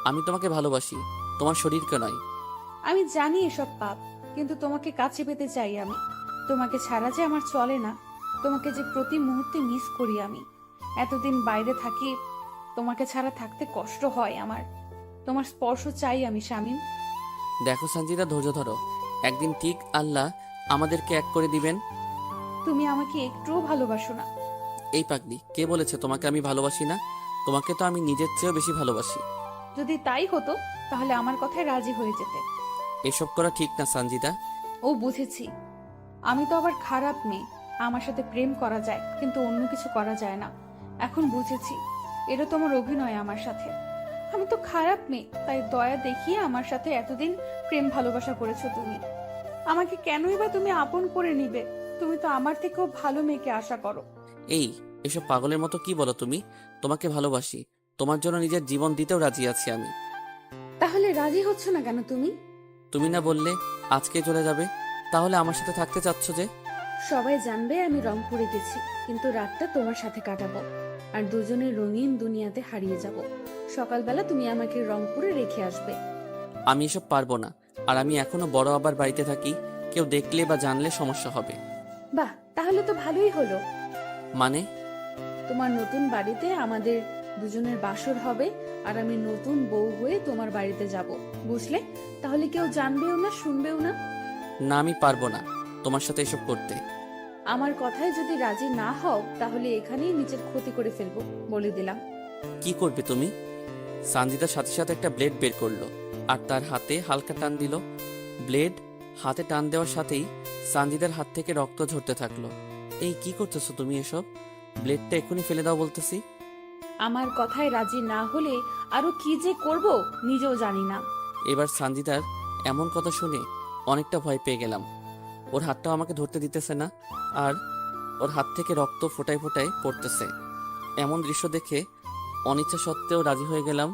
আমি তোমাকে ভালোবাসি, তোমার শরীরকে নয়। আমি জানি এসব পাপ, কিন্তু তোমাকে কাছে পেতে চাই আমি। তোমাকে ছাড়া যে আমার চলে না, তোমাকে যে প্রতি মুহূর্তে মিস করি আমি। এতদিন বাইরে থাকি, তোমাকে ছাড়া থাকতে কষ্ট হয় আমার। তোমার স্পর্শ চাই আমি শামীম। দেখো সানজিদা, ধৈর্য ধরো, একদিন ঠিক আল্লাহ আমাদেরকে এক করে দিবেন। তুমি আমাকে একটুও ভালোবাসো না। এই পাগলি, কে বলেছে তোমাকে আমি ভালোবাসি না? তোমাকে তো আমি নিজের চেয়েও বেশি ভালোবাসি। যদি তাই হতো তাহলে আমার কথায় রাজি হয়ে যেতে। এসব করা ঠিক না সঞ্জিদা। ও বুঝেছি, আমি তো আবার খারাপ মেয়ে। আমার সাথে প্রেম করা যায় কিন্তু অন্য কিছু করা যায় না। এখন বুঝেছি এটা তোমার অভিনয় আমার সাথে। আমি তো খারাপ মেয়ে, তাই দয়া দেখিয়ে আমার সাথে এতদিন প্রেম ভালোবাসা করেছো তুমি। আমাকে কেনই বা তুমি আপন করে নিবে? তুমি তো আমার থেকেও ভালো মেয়েকে আশা করো। এই, এসব পাগলের মতো কি বলো তুমি? তোমাকে ভালোবাসি, তোমার জন্য নিজের জীবন দিতেও রাজি আছি আমি। তাহলে রাজি হচ্ছ না কেন তুমি? তুমি না বললে আজকে চলে যাবে? তাহলে আমার সাথে থাকতে চাচ্ছ যে? সবাই জানবে আমি রংপুরে গেছি, কিন্তু রাতটা তোমার সাথে কাটাবো আর দুজনে রঙিন দুনিয়াতে হারিয়ে যাব। সকালবেলা তুমি আমাকে রংপুরে রেখে আসবে। আমি এসব পারবো না। আর আমি এখনো বড় আবার বাড়িতে থাকি, কেউ দেখলে বা জানলে সমস্যা হবে। বাহ, তাহলে তো ভালোই হলো। মানে? তোমার নতুন বাড়িতে আমাদের দুজনের বাসর হবে আর আমি নতুন বউ হয়ে তোমার বাড়িতে যাব, বুঝলে? তাহলে কেউ জানবেও না, শুনবেও না। না, আমি পারবো না তোমার সাথে এসব করতে। আমার কথায় যদি রাজি না হও তাহলে এখানেই নিজের ক্ষতি করে ফেলবো, বলে দিলাম। কি করবে তুমি? সঞ্জিদার সাথে সাথে একটা ব্লেড বের করলো আর তার হাতে হালকা টান দিল। ব্লেড হাতে টান দেওয়ার সাথেই সঞ্জিদার হাত থেকে রক্ত ঝরতে থাকলো। এই, কি করতেছো তুমি এসব? ব্লেডটা এক্ষুনি ফেলে দাও বলতেছি। আমার কথায় রাজি না হলে আরো কি যে করব নিজেও জানি না। এবার সঞ্জিদার এমন কথা শুনে অনেকটা ভয় পেয়ে গেলাম। ওর হাতটাও আমাকে ধরতে দিতেছে না, আর ওর হাত থেকে রক্ত ফোটায় ফোটায় পড়তেছে। এমন দৃশ্য দেখে অনিচ্ছা সত্ত্বেও রাজি হয়ে গেলাম।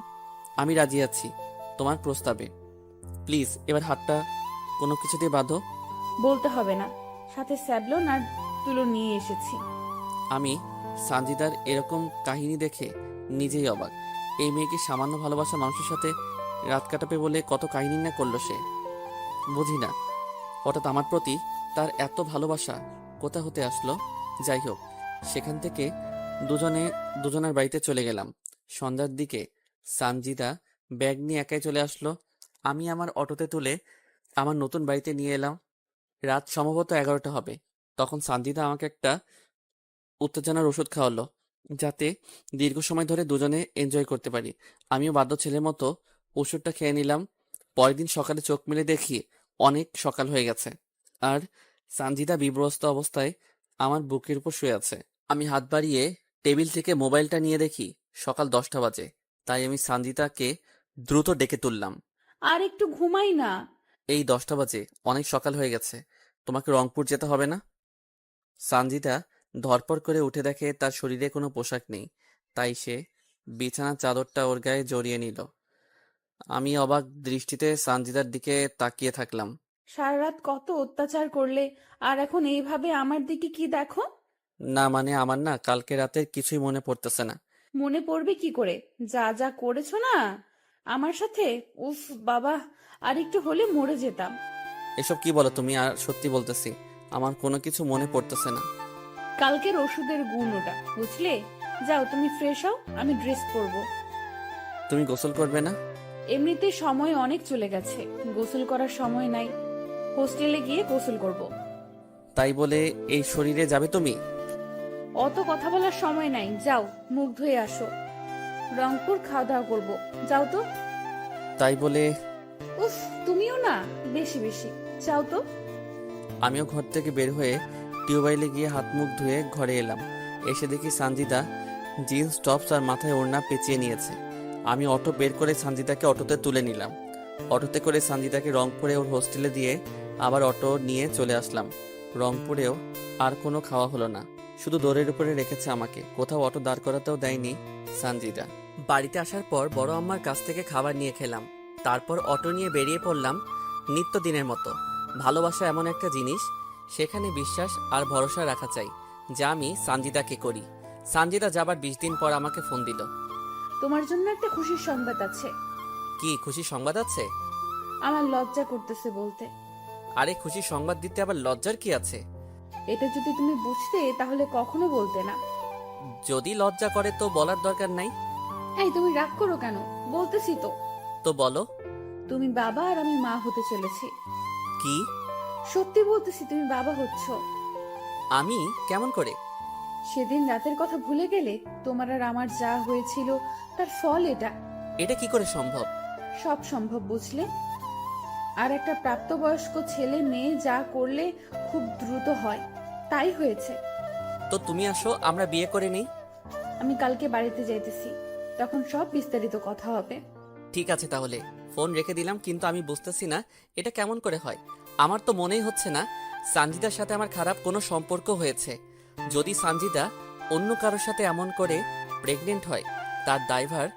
আমি রাজি আছি তোমার প্রস্তাবে। প্লিজ এবার হাতটা কোনো কিছু দিয়ে বাঁধো। বলতে হবে না, সাথে স্যাবলন আর তুলো নিয়ে এসেছি। আমি সানজিদার এরকম কাহিনী দেখে নিজেই অবাক। এই মেয়েকে সামান্য ভালোবাসা মানুষের সাথে রাত কাটাবে বলে কত কাহিনী না করলো সে। বুঝি না হঠাৎ আমার প্রতি তার এত ভালোবাসা কোথা হতে আসলো। যাই হোক, সেখান থেকে দুজনের বাড়িতে চলে গেলাম। সন্ধ্যার দিকে সানজিদা ব্যাগ নিয়ে একাই চলে আসলো। আমি আমার অটোতে তুলে আমার নতুন বাড়িতে নিয়ে এলাম। রাত সম্ভবত 11টা হবে। তখন সানজিদা আমাকে একটা উত্তেজনার ওষুধ খাওয়ালো, যাতে দীর্ঘ সময় ধরে দুজনে এনজয় করতে পারি। আমিও বাধ্য ছেলের মতো ওষুধটা খেয়ে নিলাম। পরের দিন সকালে চোখ মেলে দেখি অনেক সকাল হয়ে গেছে, আর সানজিদা বিব্রস্ত অবস্থায় আমার বুকের উপর শুয়ে আছে। আমি হাত বাড়িয়ে টেবিল থেকে মোবাইলটা নিয়ে দেখি সকাল 10টা বাজে। তাই আমি সানজিদাকে দ্রুত ডেকে তুললাম। আর একটু ঘুমাই না। এই 10টা বাজে, অনেক সকাল হয়ে গেছে, তোমাকে রংপুর যেতে হবে না? সানজিদা ধরপড় করে উঠে দেখে তার শরীরে কোনো পোশাক নেই, তাই সে বিছানার চাদরটা ওর গায়ে জড়িয়ে নিল। আমি অবাক দৃষ্টিতে সানজিদার দিকে তাকিয়ে থাকলাম। সারা রাত কত অত্যাচার করলে, আর এখন এইভাবে আমার দিকে কি দেখো? না মানে, আমার না কালকে রাতের কিছুই মনে পড়তেছে না। মনে পড়বে কি করে? যা যা করেছো না আমার সাথে, উফ বাবা, আর একটু হলে মরে যেতাম। এসব কি বলো তুমি? আর সত্যি বলতেছি, আমার কোনো কিছু মনে পড়তেছে না। কালকের ওষুধের গুণ ওটা, বুঝলে? যাও তুমি ফ্রেশ হও, আমি ড্রেস পরবো। তুমি গোসল করবে না? এমনিতে সময় অনেক চলে গেছে, গোসল করার সময় নাই। হোস্টেলে গিয়ে গোসল করব। তাই বলে এই শরীরে যাবে তুমি? অত কথা বলার সময় নাই, যাও মুখ ধুয়ে আসো। রংপুর খাওয়া দাওয়া করবো, যাও তো। তাই বলে উফ, তুমিও না বেশি বেশি, যাও তো। আমিও ঘর থেকে বের হয়ে টিউবওয়েলে গিয়ে হাত মুখ ধুয়ে ঘরে এলাম। এসে দেখি সানজিদা জিন্স টপস আর মাথায় ওড়না পেঁচিয়ে নিয়েছে। আমি অটো বের করে সানজিদাকে অটোতে তুলে নিলাম। অটোতে করে সানজিদাকে রংপুরে ওর হোস্টেলে দিয়ে আবার অটো নিয়ে চলে আসলাম। রংপুরেও আর কোনো খাওয়া হলো না, শুধু দৌড়ের উপরে রেখেছে আমাকে, কোথাও অটো দাঁড় করাতেও দেয়নি সানজিদা। বাড়িতে আসার পর বড় আম্মার কাছ থেকে খাবার নিয়ে খেলাম। তারপর অটো নিয়ে বেরিয়ে পড়লাম নিত্যদিনের মতো। ভালোবাসা এমন একটা জিনিস, সেখানে বিশ্বাস আর ভরসা রাখা চাই, যা আমি সানজিদাকে করি। সানজিদা যাবার 20 দিন পর আমাকে ফোন দিল। তোমার জন্য একটা খুশির সংবাদ আছে। কি খুশি সংবাদ আছে? আমার লজ্জা করতেছে বলতে। আরে, খুশি সংবাদ দিতে আবার লজ্জার কি আছে? এটা যদি তুমি বুঝতে তাহলে কখনো বলতে না। যদি লজ্জা করে তো বলার দরকার নাই। এই তুমি রাগ করো কেন? বলতেছি তো। তো বলো। তুমি বাবা আর আমি মা হতে চলেছি। কি? সত্যি বলতেছি, তুমি বাবা হচ্ছ। আমি কেমন করে? সেদিন রাতের কথা ভুলে গেলে? তোমার আর আমার যা হয়েছিল তার ফল এটা। এটা কি করে সম্ভব? সব সম্ভব, বুঝলে? আর একটা প্রাপ্তবয়স্ক ছেলে মেয়ে যা করলে খুব দ্রুত হয়, তাই হয়েছে। তো তুমি আসো, আমরা বিয়ে করে নিই। আমি কালকে বাড়িতে যাইতেছি, তখন সব বিস্তারিত কথা হবে। ঠিক আছে, তাহলে ফোন রেখে দিলাম। কিন্তু আমি বুঝতেছি না এটা কেমন করে হয়। আমার তো মনেই হচ্ছে না সানজিদার সাথে আমার খারাপ কোনো সম্পর্ক হয়েছে। যদি সানজিদা অন্য কারোর সাথে এমন করে প্রেগনেন্ট হয়, তার দায়ভার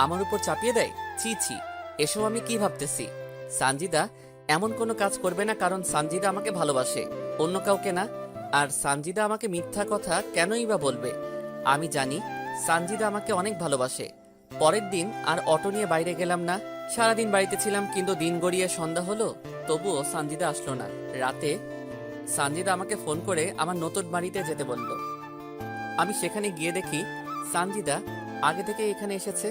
আমার উপর চাপিয়ে দেয়। ছি ছি, এসব আমি কি ভাবতেছি? সানজিদা এমন কোনো কাজ করবে না, কারণ সানজিদা আমাকে ভালোবাসে, অন্য কাউকে না। আর সানজিদা আমাকে মিথ্যা কথা কেনই বা বলবে? আমি জানি সানজিদা আমাকে অনেক ভালোবাসে। পরের দিন আর অটো নিয়ে বাইরে গেলাম না, সারাদিন বাড়িতে ছিলাম। কিন্তু দিন গড়িয়ে সন্ধ্যা হলো, তবুও সানজিদা আসলো না। রাতে সানজিদা আমাকে ফোন করে আমার নতুন বাড়িতে যেতে বলল। আমি সেখানে গিয়ে দেখি সানজিদা আগে থেকে এখানে এসেছে।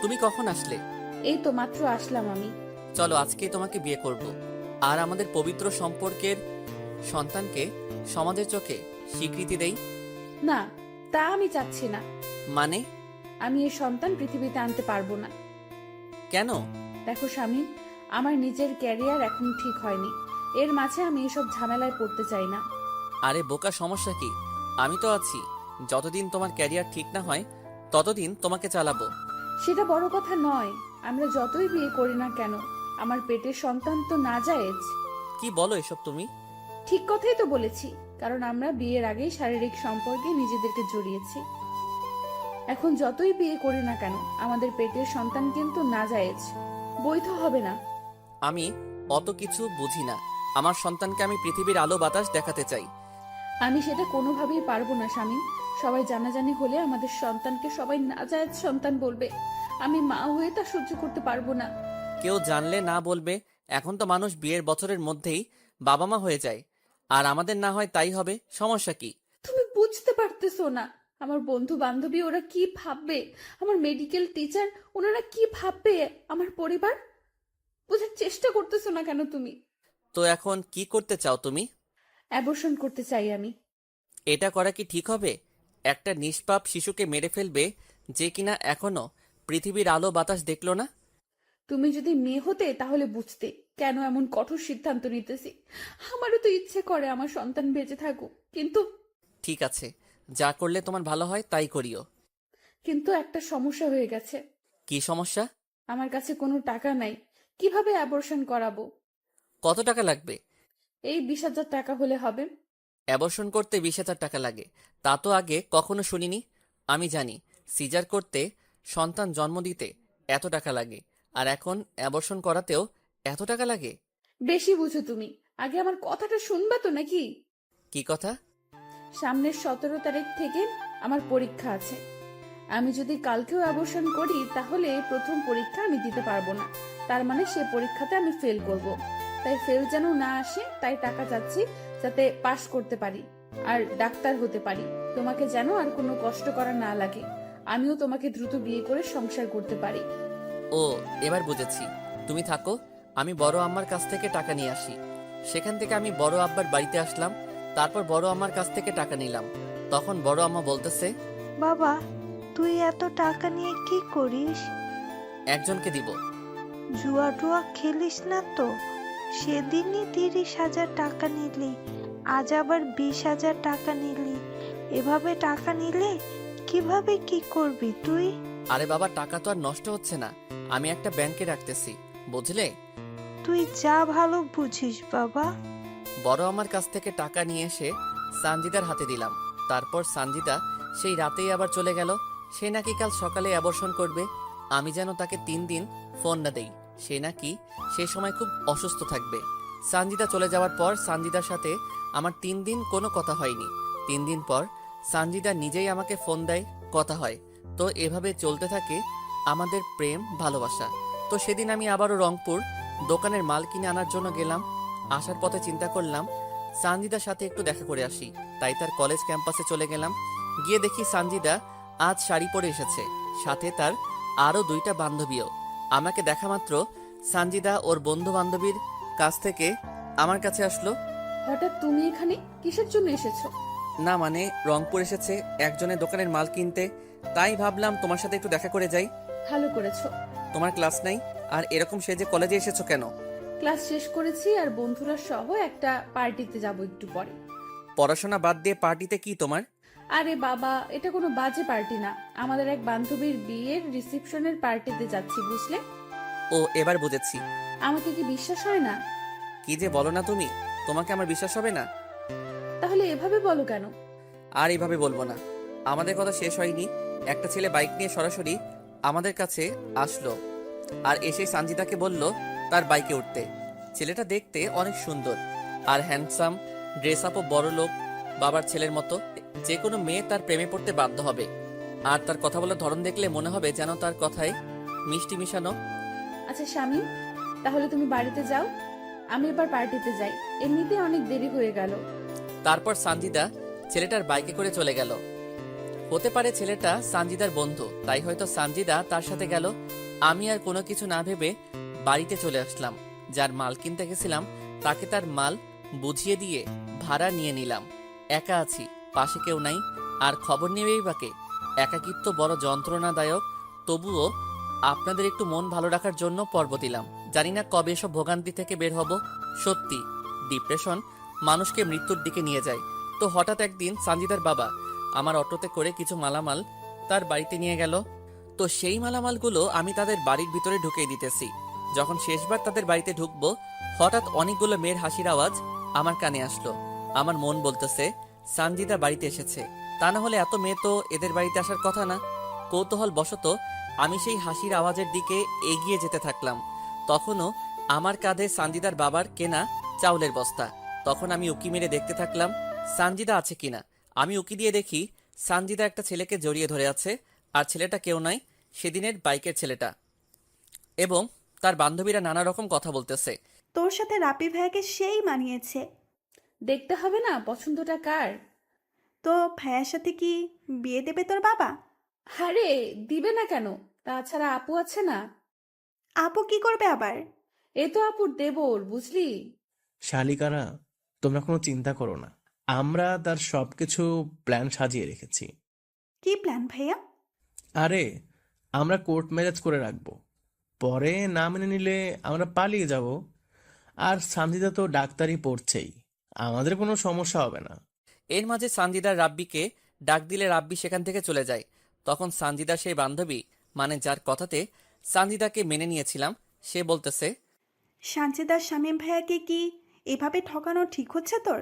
তুমি কখন আসলে? এই তো মাত্র আসলাম আমি। চলো, আজকেই তোমাকে বিয়ে করব, আর আমাদের পবিত্র সম্পর্কের সন্তানকে সমাজের চোখে স্বীকৃতি দেই। না, তা আমি চাচ্ছি না। মানে? আমি এই সন্তান পৃথিবীতে আনতে পারবো না। কেন? দেখো স্বামী, আমার নিজের ক্যারিয়ার এখন ঠিক হয়নি, এর মাঝে আমি এসব ঝামেলায় পড়তে চাই না। আরে বোকা, সমস্যা কি? আমি তো আছি। যতদিন তোমার ক্যারিয়ার ঠিক না হয় ততদিন তোমাকে চালাবো। সেটা বড় কথা নয়। আমরা যতই বিয়ে করি না কেন, আমার পেটের সন্তান তো নাজায়েজ। কি বলো এসব তুমি? ঠিক কথাই তো বলেছি, কারণ আমরা বিয়ের আগেই শারীরিক সম্পর্কে নিজেদেরকে জড়িয়েছি। এখন যতই বিয়ে করি না কেন, আমাদের পেটের সন্তান কিন্তু নাজায়েজ, বৈধ হবে না। আমি অত কিছু বুঝি না। আমার সন্তানকে আমি পৃথিবীর আলো বাতাস দেখাতে চাই। আমি সেটা কোনোভাবেই পারবো না স্বামী। সবাই জানাজানি হলে আমাদের সন্তানকে সবাই নাজায়েজ সন্তান বলবে। আমি মা হয়ে তা সহ্য করতে পারবো না। কেউ জানলে না বলবে। এখন তো মানুষ বিয়ের বছরের মধ্যেই বাবা মা হয়ে যায়, আর আমাদের না হয় তাই হবে। সমস্যা কি? তুমি বুঝতে পারতেছো না, আমার বন্ধু বান্ধবী ওরা কি ভাববে, আমার মেডিকেল টিচার ওনারা কি ভাববে, আমার পরিবার। বোঝার চেষ্টা করতেছো না কেন তুমি? তো এখন কি করতে চাও তুমি? অ্যাবর্শন করতে চাই আমি। এটা করা কি ঠিক হবে? একটা নিষ্পাপ শিশুকে মেরে ফেলবে, যে কিনা এখনো পৃথিবীর আলো বাতাস দেখলো না। তুমি যদি মেয়ে হতে তাহলে বুঝতে কেন এমন কঠোর সিদ্ধান্ত নিতেছি। আমারও তো ইচ্ছে করে আমার সন্তান বেঁচে থাকুক, কিন্তু ঠিক আছে, যা করলে তোমার ভালো হয় তাই করিও। কিন্তু একটা সমস্যা হয়ে গেছে। কি সমস্যা? আমার কাছে কোনো টাকা নাই, কিভাবে অ্যাবর্শন করাবো? কত টাকা লাগবে? এই 20,000 টাকা হলে হবে। অ্যাবর্শন করতে 20,000 টাকা লাগে? তা তো আগে কখনো শুনিনি। আমি জানি সিজার করতে, সন্তান জন্ম দিতে এত টাকা লাগে, আর এখন অ্যাবর্শন করাতেও এত টাকা লাগে? বেশি বুঝো তুমি, আগে আমার কথাটা শুনবা তো নাকি? কি কথা? সামনের 17 তারিখ থেকে আমার পরীক্ষা আছে। আমি যদি কালকেও অ্যাবর্শন করি তাহলে প্রথম পরীক্ষা আমি দিতে পারবো না, তার মানে সে পরীক্ষাতে আমি ফেল করব। তাই ফেল যেন না আসে, তাই টাকা চাচ্ছি যাতে পাশ করতে পারি আর ডাক্তার হতে পারি। তোমাকে যেন আর কোনো কষ্ট করা না লাগে, আমিও তোমাকে দ্রুত বিয়ে করে সংসার করতে পারি। ও, এবার বুঝেছি। তুমি থাকো, আমি বড় আম্মার কাছ থেকে টাকা নিয়ে আসি। সেখান থেকে আমি বড় আব্বার বাড়িতে আসলাম, তারপর বড় আম্মার কাছ থেকে টাকা নিলাম। তখন বড় আম্মা বলতেছে, বাবা, তুই এত টাকা নিয়ে কি করিস? একজনকে দিব। জুয়া টুয়া খেলিস না তো? সেদিনই 30,000 টাকা নিলি, আজ আবার 20,000 টাকা নিলি। এভাবে টাকা নিলে কিভাবে কি করবি তুই? আরে বাবা, টাকা তো আর নষ্ট হচ্ছে না, আমি একটা ব্যাংকে রাখতেছি, বুঝলে? তুই যা ভালো বুঝিস বাবা। বড় আমার কাছ থেকে টাকা নিয়ে এসে সানজিদার হাতে দিলাম। তারপর সানজিদা সেই রাতেই আবার চলে গেল। সে নাকি কাল সকালে অ্যাবর্শন করবে। আমি যেন তাকে 3 দিন ফোন না দেই, সে নাকি সেই সময় খুব অসুস্থ থাকবে। সানজিদা চলে যাওয়ার পর সানজিদার সাথে আমার 3 দিন কোনো কথা হয়নি। 3 দিন পর সানজিদা নিজেই আমাকে ফোন দেয়, কথা হয়। তো এভাবে চলতে থাকে আমাদের প্রেম ভালোবাসা। তো সেদিন আমি আবারও রংপুর দোকানের মাল কিনে আনার জন্য গেলাম। আসার পথে চিন্তা করলাম সানজিদার সাথে একটু দেখা করে আসি, তাই তার কলেজ ক্যাম্পাসে চলে গেলাম। গিয়ে দেখি সানজিদা আজ শাড়ি পরে এসেছে, সাথে তার আরো 2টা বান্ধবীও। আমাকে দেখা মাত্র সানজিদা ওর বন্ধু বান্ধবীর কাছ থেকে আমার কাছে আসলো। হঠাৎ তুমি এখানে কিসের জন্য এসেছো? না মানে রংপুর এসেছে একজনের দোকানের মাল কিনতে, তাই ভাবলাম তোমার সাথে একটু দেখা করে যাই। ভালো করেছো। তোমার ক্লাস নাই আর এরকম সেজে কলেজে এসেছো কেন? ক্লাস শেষ করেছি আর বন্ধুরা সহ একটা পার্টিতে যাব একটু পরে। পড়াশোনা বাদ দিয়ে পার্টিতে কি তোমার? আরে বাবা, এটা কোনো বাজে পার্টি না, আমাদের এক বান্ধবীর বিয়ের রিসেপশনের পার্টিতে যাচ্ছি, বুঝলে? ও এবার বুঝেছি। আমাকে কি বিশ্বাস হয় না? কি যে বলো না তুমি, তোমাকে আমার বিশ্বাস হবে না? তাহলে এভাবে বলো কেন? আর এইভাবে বলবো না। আমাদের কথা শেষ হয়নি, একটা ছেলে বাইক নিয়ে সরাসরি আমাদের কাছে আসলো আর এসে সানজিদাকে বলল তার বাইকে উঠতে। ছেলেটা দেখতে অনেক সুন্দর আর হ্যান্ডসাম, ড্রেস আপও বড় লোক বাবার ছেলের মতো। যে কোনো মেয়ে তার প্রেমে পড়তে বাধ্য হবে। আর তার কথা বলার ধরন দেখলে মনে হবে যেন তার কথায় মিষ্টি মিশানো। আচ্ছা স্বামী, তাহলে তুমি বাড়িতে যাও, আমি এবার পার্টিতে যাই, এমনিতে অনেক দেরি হয়ে গেল। তারপর সানজিদা ছেলেটার বাইকে করে চলে গেল। হতে পারে ছেলেটা সানজিদার বন্ধু, তাই হয়তো সানজিদা তার সাথে গেল। আমি আর কোনো কিছু না ভেবে বাড়িতে চলে আসলাম। যার মাল কিনতে গেছিলাম তাকে তার মাল বুঝিয়ে দিয়ে ভাড়া নিয়ে নিলাম। একা আছি, পাশে কেউ নাই, আর খবর নেবেই বাকে। একাকিত্ব বড় যন্ত্রণাদায়ক, তবুও আপনাদের একটু মন ভালো রাখার জন্য পর্ব দিলাম। জানি না কবে এসব ভোগান্তি থেকে বের হব। সত্যি ডিপ্রেশন মানুষকে মৃত্যুর দিকে নিয়ে যায়। তো হঠাৎ একদিন সানজিদার বাবা আমার অটোতে করে কিছু মালামাল তার বাড়িতে নিয়ে গেল। তো সেই মালামালগুলো আমি তাদের বাড়ির ভিতরে ঢুকিয়ে দিতেছি। যখন শেষবার তাদের বাড়িতে ঢুকবো, হঠাৎ অনেকগুলো মেয়ের হাসির আওয়াজ আমার কানে আসলো। আমার মন বলতেছে সানজিদা বাড়িতে এসেছে, তা না হলে এত মেয়ে তো এদের বাড়িতে আসার কথা না। কৌতূহল বশত আমি সেই হাসির আওয়াজের দিকে এগিয়ে যেতে থাকলাম। তখনও আমার কাঁধে সানজিদার বাবার কেনা চাউলের বস্তা। তখন আমি উকি মেরে দেখতে থাকলাম সানজিদা আছে কিনা। আমি উকি দিয়ে দেখি সানজিদা একটা ছেলেকে জড়িয়ে ধরে আছে, আর ছেলেটা কেউ নয়, সেদিনের বাইকের ছেলেটা। এবং তার বান্ধবীরা নানা রকম কথা বলতেছে। তোর সাথে রাপি ভাইয়াকে সেই মানিয়েছে। দেখতে হবে না পছন্দটা কার? তো ভাইয়ার সাথে কি বিয়ে দেবে তোর বাবা? আরে দিবে না কেন, তাছাড়া আপু আছে না। আপু কি করবে আবার? এ তো আপুর দেবর, বুঝলি? শালিকারা, তোমরা কোনো চিন্তা করো না, আমরা তার সবকিছু প্ল্যান সাজিয়ে রেখেছি। কি প্ল্যান ভাইয়া? আরে আমরা কোর্ট ম্যারেজ করে রাখবো, পরে না মেনে নিলে আমরা পালিয়ে যাব। আর সানজিদা তো ডাক্তারি পড়ছেই, আমাদের কোনো সমস্যা হবে না। এর মাঝে সানজিদার রাব্বিকে ডাক দিলে রাব্বি সেখান থেকে চলে যায়। তখন সানজিদার সেই বান্ধবী, মানে যার কথাতে সানজিদাকে মেনে নিয়েছিলাম, সে বলতেছে, সানজিদার শামীম ভাইয়াকে কি এভাবে ঠকানো ঠিক হচ্ছে তোর?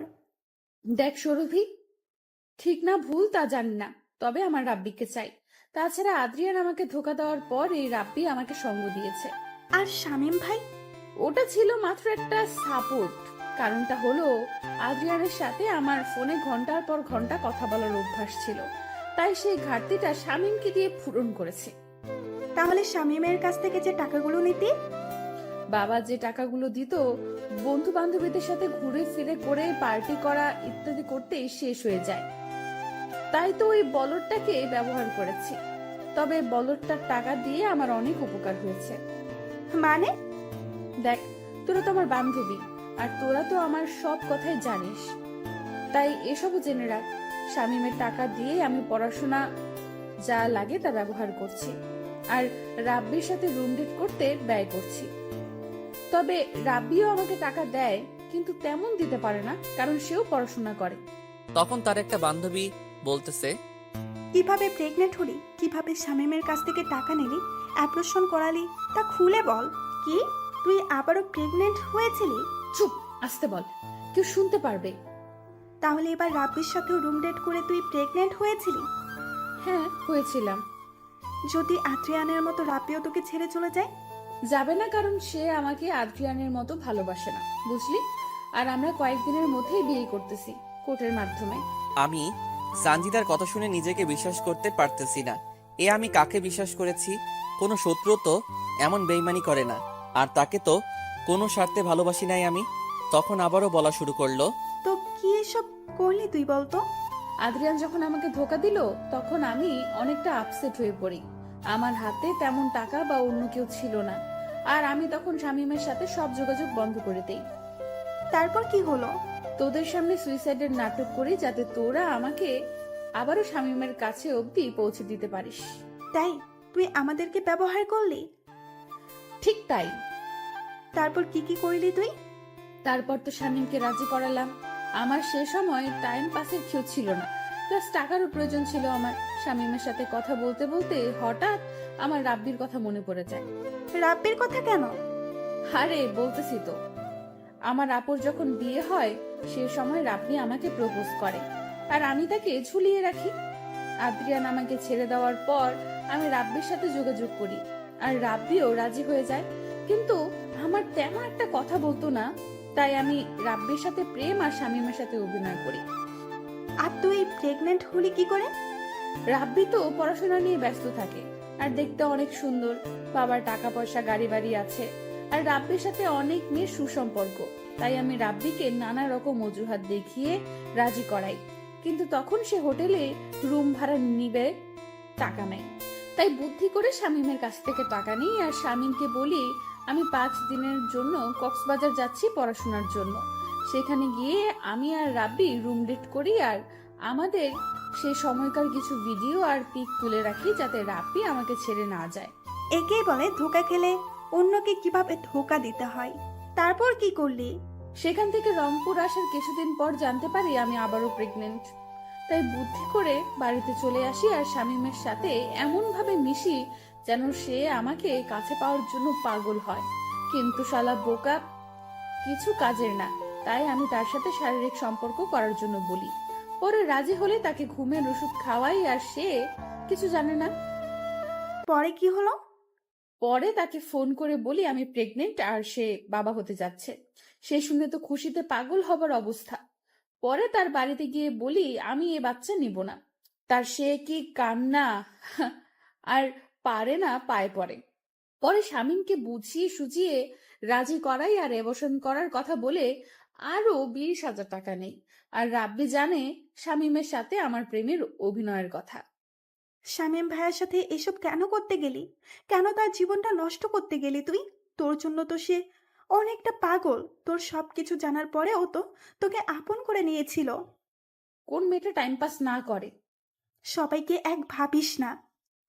দেখ সরভি, ঠিক না ভুল তা জানি না, তবে আমার রাব্বিকে চাই। তাছাড়া আদ্রিয়ান আমাকে ধোকা দেওয়ার পর এই রাব্বি আমাকে সঙ্গ দিয়েছে। আর শামীম ভাই? ওটা ছিল মাত্র একটা সাপোর্ট। কারণটা হলো আদ্রিয়ানের সাথে আমার ফোনে ঘন্টার পর ঘন্টা কথা বলার অভ্যাস ছিল, তাই সেই ঘাটতিটা শামীমকে দিয়ে পূরণ করেছে। তাহলে শামীমের কাছ থেকে যে টাকাগুলো নিতি? বাবা যে টাকাগুলো দিত বন্ধু বান্ধবীদের সাথে ঘুরে ফিরে করে পার্টি করা ইত্যাদি করতেই শেষ হয়ে যায়, তাই তো ওই বলদটাকে ব্যবহার করেছি। তবে বলদটার টাকা দিয়ে আমার অনেক উপকার হয়েছে। মানে? দেখ, তোরা তো আমার বান্ধবী, আর তোরা তো আমার সব কথাই জানিস, তাই এসবও জেনে রাখ। শামীমের টাকা দিয়ে আমি পড়াশোনা যা লাগে তা ব্যবহার করছি, আর রাব্বির সাথে রুম ডেট করতে ব্যয় করছি। তবে রাব্বিও আমাকে টাকা দেয়, কিন্তু তেমন দিতে পারে না, কারণ সেও পড়াশোনা করে। তখন তার একটা বান্ধবী বলতেছে, কিভাবে প্রেগনেন্ট হলি, কিভাবে শামীমের কাছ থেকে টাকা নিলি, অ্যাবর্শন করালি, তা খুলে বল। কি তুই আবারও প্রেগনেন্ট হয়েছিলি? চুপ, আসতে বল, কেউ শুনতে পারবে। তাহলে এবার রাব্বির সাথেও রুম ডেট করে তুই প্রেগনেন্ট হয়েছিলি? হ্যাঁ, হয়েছিলাম। যদি আদ্রিয়ানের মতো রাব্বিও তোকে ছেড়ে চলে যায়? যাবে না, কারণ সে আমাকে আদ্রিয়ানের মতো ভালোবাসে না, বুঝলি? আর আমরা কয়েকদিনের মধ্যেই বিয়ে করতেছি, কোর্টের মাধ্যমে। আমি সানজিদার কথা শুনে নিজেকে বিশ্বাস করতে পারতেছি না। এ আমি কাকে বিশ্বাস করেছি? কোনো শত্রু তো এমন বেইমানি করে না, আর তাকে তো কোনো স্বার্থে ভালোবাসি নাই আমি। তখন আবারও বলা শুরু করলো, তো কি এসব করলি তুই বলতো? আদ্রিয়ান যখন আমাকে ধোকা দিল, তখন আমি অনেকটা আপসেট হয়ে পড়ি। আমার হাতে তেমন টাকা বা অন্য কেউ ছিল না, আর আমি তখন শামীমের সাথে সব যোগাযোগ বন্ধ করে দেই। তারপর কি হলো? তোদের সামনে সুইসাইডের নাটক করি যাতে তোরা আমাকে আবারও শামীমের কাছে অবধি পৌঁছে দিতে পারিস। তাই তুই আমাদেরকে ব্যবহার করলি? ঠিক তাই। তারপর কি কি করলি তুই? তারপর তো শামীমকে রাজি করালাম। আমার সে সময় টাইম পাসের কেউ ছিল না, প্লাস টাকারও প্রয়োজন ছিল আমার। শামীমের সাথে কথা বলতে বলতে হঠাৎ আমার রাব্বির কথা মনে পড়ে যায়। রাব্বির কথা কেন? আরে বলতেছি তো, আমার আপুর যখন বিয়ে হয় সে সময় রাব্বি আমাকে প্রপোজ করে আর আমি তাকে ঝুলিয়ে রাখি। আদ্রিয়ান আমাকে ছেড়ে দেওয়ার পর আমি রাব্বির সাথে যোগাযোগ করি আর রাব্বিও রাজি হয়ে যায়, কিন্তু আমার তেমন একটা কথা বলতো না, তাই আমি রাব্বির সাথে প্রেম আর শামীমের সাথে অভিনয় করি। আর তুই প্রেগনেন্ট হলি কি করে? রাব্বি তো পড়াশোনা নিয়ে ব্যস্ত থাকে আর দেখতে অনেক সুন্দর, বাবার টাকা পয়সা গাড়ি বাড়ি আছে, আর রাব্বির সাথে অনেক মেয়ের সুসম্পর্ক, তাই আমি রাব্বিকে নানা রকম অজুহাত দেখিয়ে রাজি করাই। কিন্তু তখন সে হোটেলে রুম ভাড়া নিবে, টাকা নেয়। তাই বুদ্ধি করে শামীমের কাছ থেকে টাকা নিই আর শামীমকে বলি আমি 5 দিনের জন্য কক্সবাজার যাচ্ছি পড়াশোনার জন্য। সেখানে গিয়ে আমি আর রাব্বি রুম ডেট করি আর আমাদের সেই সময়কার কিছু ভিডিও আর পিক তুলে রাখি যাতে রাব্বি আমাকে ছেড়ে না যায়। একেই বলে ধোকা খেলে অন্যকে কিভাবে ধোকা দিতে হয়। তারপর কি করলি? সেখান থেকে রংপুর আসার কিছুদিন পর জানতে পারি আমি আবারও প্রেগনেন্ট। তাই বুদ্ধি করে বাড়িতে চলে আসি আর শামীমের সাথে এমন ভাবে মিশি যেন সে আমাকে কাছে পাওয়ার জন্য পাগল হয়, কিন্তু শালা বোকা কিছু কাজের না। তাই আমি তার সাথে শারীরিক সম্পর্ক করার জন্য বলি। পরে রাজি হলে তাকে ঘুমের ওষুধ খাওয়াই আর সে কিছু জানে না। পরে কি হলো? পরে তাকে ফোন করে বলি আমি প্রেগনেন্ট আর সে বাবা হতে যাচ্ছে। সে শুনে তো খুশিতে পাগল হবার অবস্থা। পরে তার বাড়িতে গিয়ে বলি আমি এ বাচ্চা নিব না। তার সে কি কান্না আর পারে না পায়ে পড়ে। পরে শামীমকে বুঝিয়ে সুঝিয়ে রাজি করাই আর এবসন করার কথা বলে আরো 20,000 টাকা নেই। আর রাব্বি জানে শামীমের সাথে আমার প্রেমের অভিনয়ের কথা। শামীম ভাইয়ের সাথে এসব কেন করতে গেলি? কেন তার জীবনটা নষ্ট করতে গেলি তুই? তোর জন্য তো সে অনেকটা পাগল। তোর সবকিছু জানার পরেও তো তোকে আপন করে নিয়েছিল। কোন মেয়েটা টাইম পাস না করে? সবাইকে এক ভাবিস না।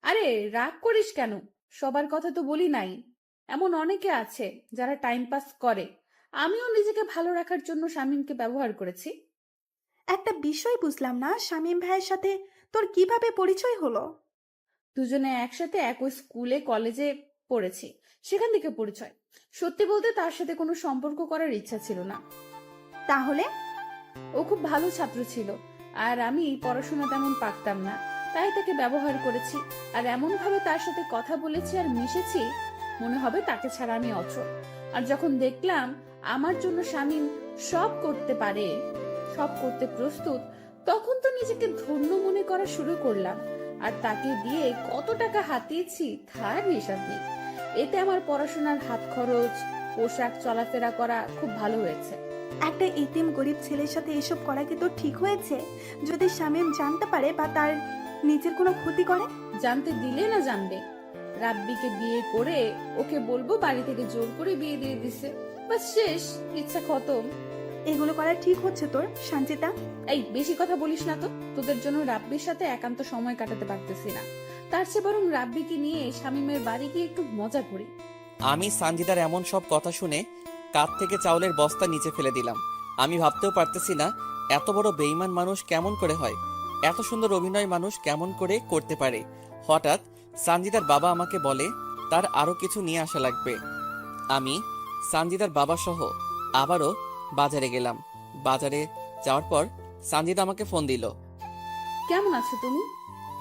আরে রাগ করিস কেন? সবার কথা তো বলি নাই, এমন অনেকে আছে যারা টাইম পাস করে। আমিও নিজেকে ভালো রাখার জন্য শামীমকে ব্যবহার করেছি। একটা বিষয় বুঝলাম না, শামীম ভাইয়ের সাথে তোর কিভাবে পরিচয় হলো? দুজনে একসাথে একই স্কুলে কলেজে পড়েছি, সেখান থেকে পরিচয়। সত্যি বলতে তার সাথে কোনো সম্পর্ক করার ইচ্ছা ছিল না। তাহলে? ও খুব ভালো ছাত্র ছিল আর আমি পড়াশোনা তেমন পারতাম না, তাই তাকে ব্যবহার করেছি আর এমন ভাবে তার সাথে কথা বলেছি আর মিশেছি মনে হবে তাকে ছাড়া আমি অচল। আর যখন দেখলাম আমার জন্য শামীম সব করতে পারে, সব করতে প্রস্তুত, তখন তো নিজেকে ধন্য মনে করা শুরু করলাম। আর তাকে দিয়ে কত টাকা হাতিয়েছি তার হিসাব নেই। এতে আমার পড়াশোনার হাত খরচ, পোশাক, চলাফেরা করা খুব ভালো হয়েছে। একটা এতিম গরিব ছেলের সাথে এসব করা কি তোর ঠিক হয়েছে? যদি শামীম জানতে পারে বা তার নিজের কোনো ক্ষতি করে? জানতে দিলে না জানবে। রাব্বিকে বিয়ে করে ওকে বলবো বাড়ি থেকে জোর করে বিয়ে দিয়ে দিছে, বাস শেষ, ইচ্ছা খতম। এগুলো করা ঠিক হচ্ছে তোর, সঞ্চিতা? এই বেশি কথা বলিস না তো। তোদের জন্য রাব্বির সাথে একান্ত সময় কাটাতে পারতেছি না, তার চেয়ে বরং রাব্বিকে নিয়ে শামীমের বাড়ি গিয়ে একটু মজা করি। আমি সানজিদার এমন সব কথা শুনে কাঁধ থেকে চাউলের বস্তা নিচে ফেলে দিলাম। আমি ভাবতেও পারতেছি না এত বড় বেঈমান মানুষ কেমন করে হয়, এত সুন্দর অভিনয় মানুষ কেমন করে করতে পারে। হঠাৎ সানজিদার বাবা আমাকে বলে তার আরো কিছু নিয়ে আসা লাগবে। আমি সানজিদার বাবা সহ আবারও বাজারে গেলাম। বাজারে যাওয়ার পর সানজিদা আমাকে ফোন দিল। কেমন আছো তুমি?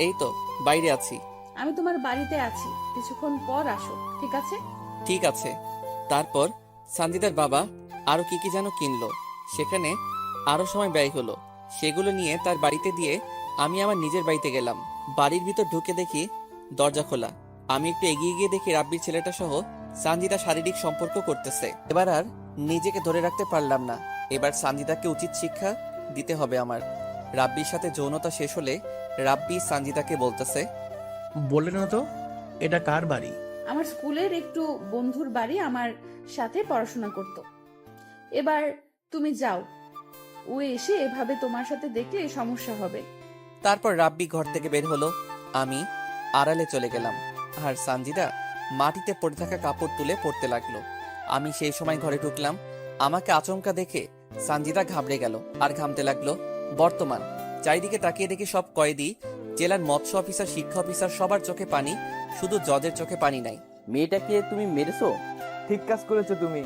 এই তো বাইরে আছি। আমি তোমার বাড়িতে আছি, কিছুক্ষণ পর আসো, ঠিক আছে? ঠিক আছে। তারপর সানজিদার বাবা আরো কি কি যেন কিনলো, সেখানে আরো সময় ব্যয় হলো। সেগুলো নিয়ে তার বাড়িতে দিয়ে আমি আমার নিজের বাড়িতে গেলাম। বাড়ির ভিতর ঢুকে দেখি দরজা খোলা। আমি একটু এগিয়ে গিয়ে দেখি রাব্বির ছেলেটা সহ সানজিদা শারীরিক সম্পর্ক করতেছে। এবার আর নিজেকে ধরে রাখতে পারলাম না। এবার সানজিদাকে উচিত শিক্ষা দিতে হবে আমার। রাব্বির সাথে যৌনতা শেষ হলে রাব্বি সানজিদাকে বলতেছে, বললে না তো এটা কার বাড়ি? আমার স্কুলের একটু বন্ধুর বাড়ি, আমার সাথে পড়াশোনা করত। এবার তুমি যাও। ও এসে এভাবে তোমার সাথে দেখলে সমস্যা হবে। তারপর রাব্বি ঘর থেকে বের হলো, আমি আড়ালে চলে গেলাম, আর সানজিদা মাটিতে পড়ে থাকা কাপড় তুলে পড়তে লাগলো। আমি সেই সময় ঘরে ঢুকলাম। আমাকে আচমকা দেখে সানজিদা ঘাবড়ে গেল আর ঘামতে লাগলো। বর্তমান চারিদিকে তাকিয়ে দেখি সব কয়েদি, জেলার মৎস্য অফিসার, শিক্ষা অফিসার, সবার চোখে পানি, শুধু জজের চোখে পানি নাই। মেয়েটাকে তুমি মেরেছো? ঠিক কাজ করেছো তুমি।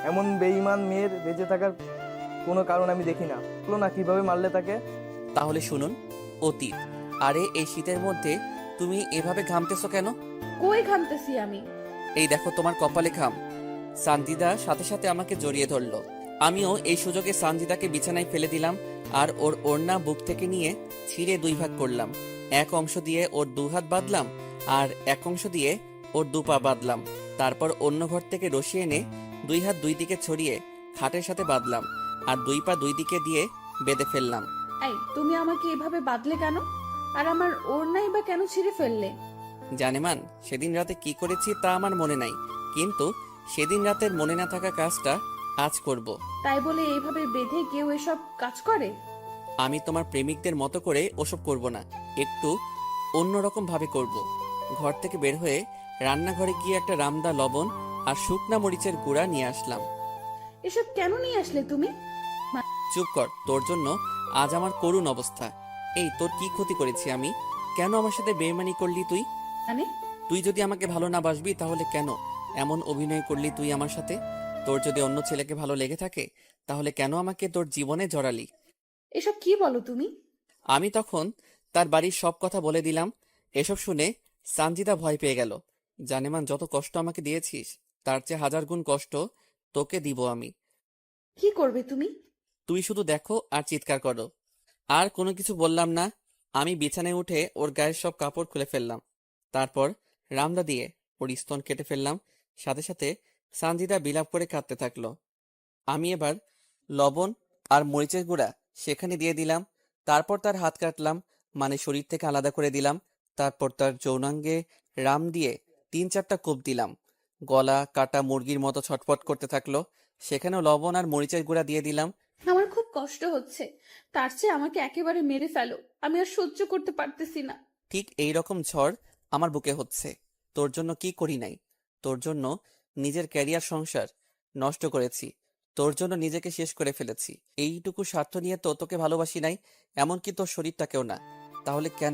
এমন বেঈমান মেয়ের বেঁচে থাকার কোনো কারণ আমি দেখি না। বলো না কিভাবে মারলে তাকে? তাহলে শুনুন, অতীত। আরে এই শীতের মধ্যে তুমি এভাবে ঘামতেছো কেন? কই ঘামতেছি আমি? এই দেখো তোমার কপালে ঘাম। সানজিদা সাথে সাথে আমাকে জড়িয়ে ধরলো। আমিও এই সুযোগে সানজিদাকে বিছানায় ফেলে দিলাম আর ওর ওড়না বুক থেকে নিয়ে ছিঁড়ে 2 ভাগ করলাম। এক অংশ দিয়ে ওর 2 হাত বাঁধলাম আর এক অংশ দিয়ে ওর 2 পা বাঁধলাম। তারপর অন্য ঘর থেকে রশি এনে 2 হাত 2 দিকে ছড়িয়ে খাটের সাথে বাঁধলাম আর 2 পা 2 দিকে দিয়ে বেঁধে ফেললাম। এই তুমি আমাকে এভাবে বাঁধলে কেন? আর আমার ওড়নাই বা কেন ছিঁড়ে ফেললে? জানেমান, সেদিন রাতে কি করেছি তা আমার মনে নাই, কিন্তু সেদিন রাতের মনে না থাকা কাজটা আজ করব। তাই বলে এইভাবে বেঁধে কেউ এসব কাজ করে? আমি তোমার প্রেমিকদের মতো করে ওসব করব না, একটু অন্যরকম ভাবে করব। ঘর থেকে বের হয়ে রান্নাঘরে গিয়ে একটা রামদা লবণ আর শুকনা মরিচের গুঁড়া নিয়ে আসলাম। এসব কেন নিয়ে আসলে তুমি? চুপ কর, তোর জন্য আজ আমার করুণ অবস্থা। এই তোর কি ক্ষতি করেছি আমি? কেন আমার সাথে বেইমানি করলি তুই? মানে? তুই যদি আমাকে ভালো না বাসবি তাহলে কেন এমন অভিনয় করলি তুই আমার সাথে? তোর যদি অন্য ছেলেকে ভালো লেগে থাকে তাহলে কেন আমাকে তোর জীবনে জড়ালি? এসব কি বলো তুমি? আমি তখন তার বাড়ির সব কথা বলে দিলাম। এসব শুনে সানজিদা ভয় পেয়ে গেল। জানেমান, যত কষ্ট আমাকে দিয়েছিস তার চেয়ে 1000 গুণ কষ্ট তোকে দিব আমি। কি করবে তুমি? তুই শুধু দেখো আর চিৎকার করো। আর কোনো কিছু বললাম না। আমি বিছানায় উঠে ওর গায়ের সব কাপড় খুলে ফেললাম। তারপর রামদা দিয়ে ওর স্তন কেটে ফেললাম। সাথে সাথে সানজিদা বিলাপ করে কাঁদতে থাকলো। আমি এবার লবণ আর মরিচের গুঁড়া সেখানে দিয়ে দিলাম। তারপর তার হাত কাটলাম, মানে শরীর থেকে আলাদা করে দিলাম। তারপর তার যৌনাঙ্গে রাম দিয়ে 3-4টা কোপ দিলাম। গলা কাটা মুরগির মতো ছটফট করতে থাকলো। সেখানেও লবণ আর মরিচের গুঁড়া দিয়ে দিলাম। আমার খুব কষ্ট হচ্ছে, তার চেয়ে আমাকে একেবারে মেরে ফেলো, আমি আর সহ্য করতে পারতেছি না। ঠিক এই রকম ঝড় আমার বুকে হচ্ছে। তোর জন্য কি করি নাই? তোর জন্য নিজের ক্যারিয়ার, সংসার নষ্ট করেছি। তোর জন্য নিজেকে শেষ করে ফেলেছি। এইটুকু স্বার্থ নিয়ে তো তোকে ভালোবাসি নাই, এমনকি তোর শরীরটাকেও না। তাহলে কেন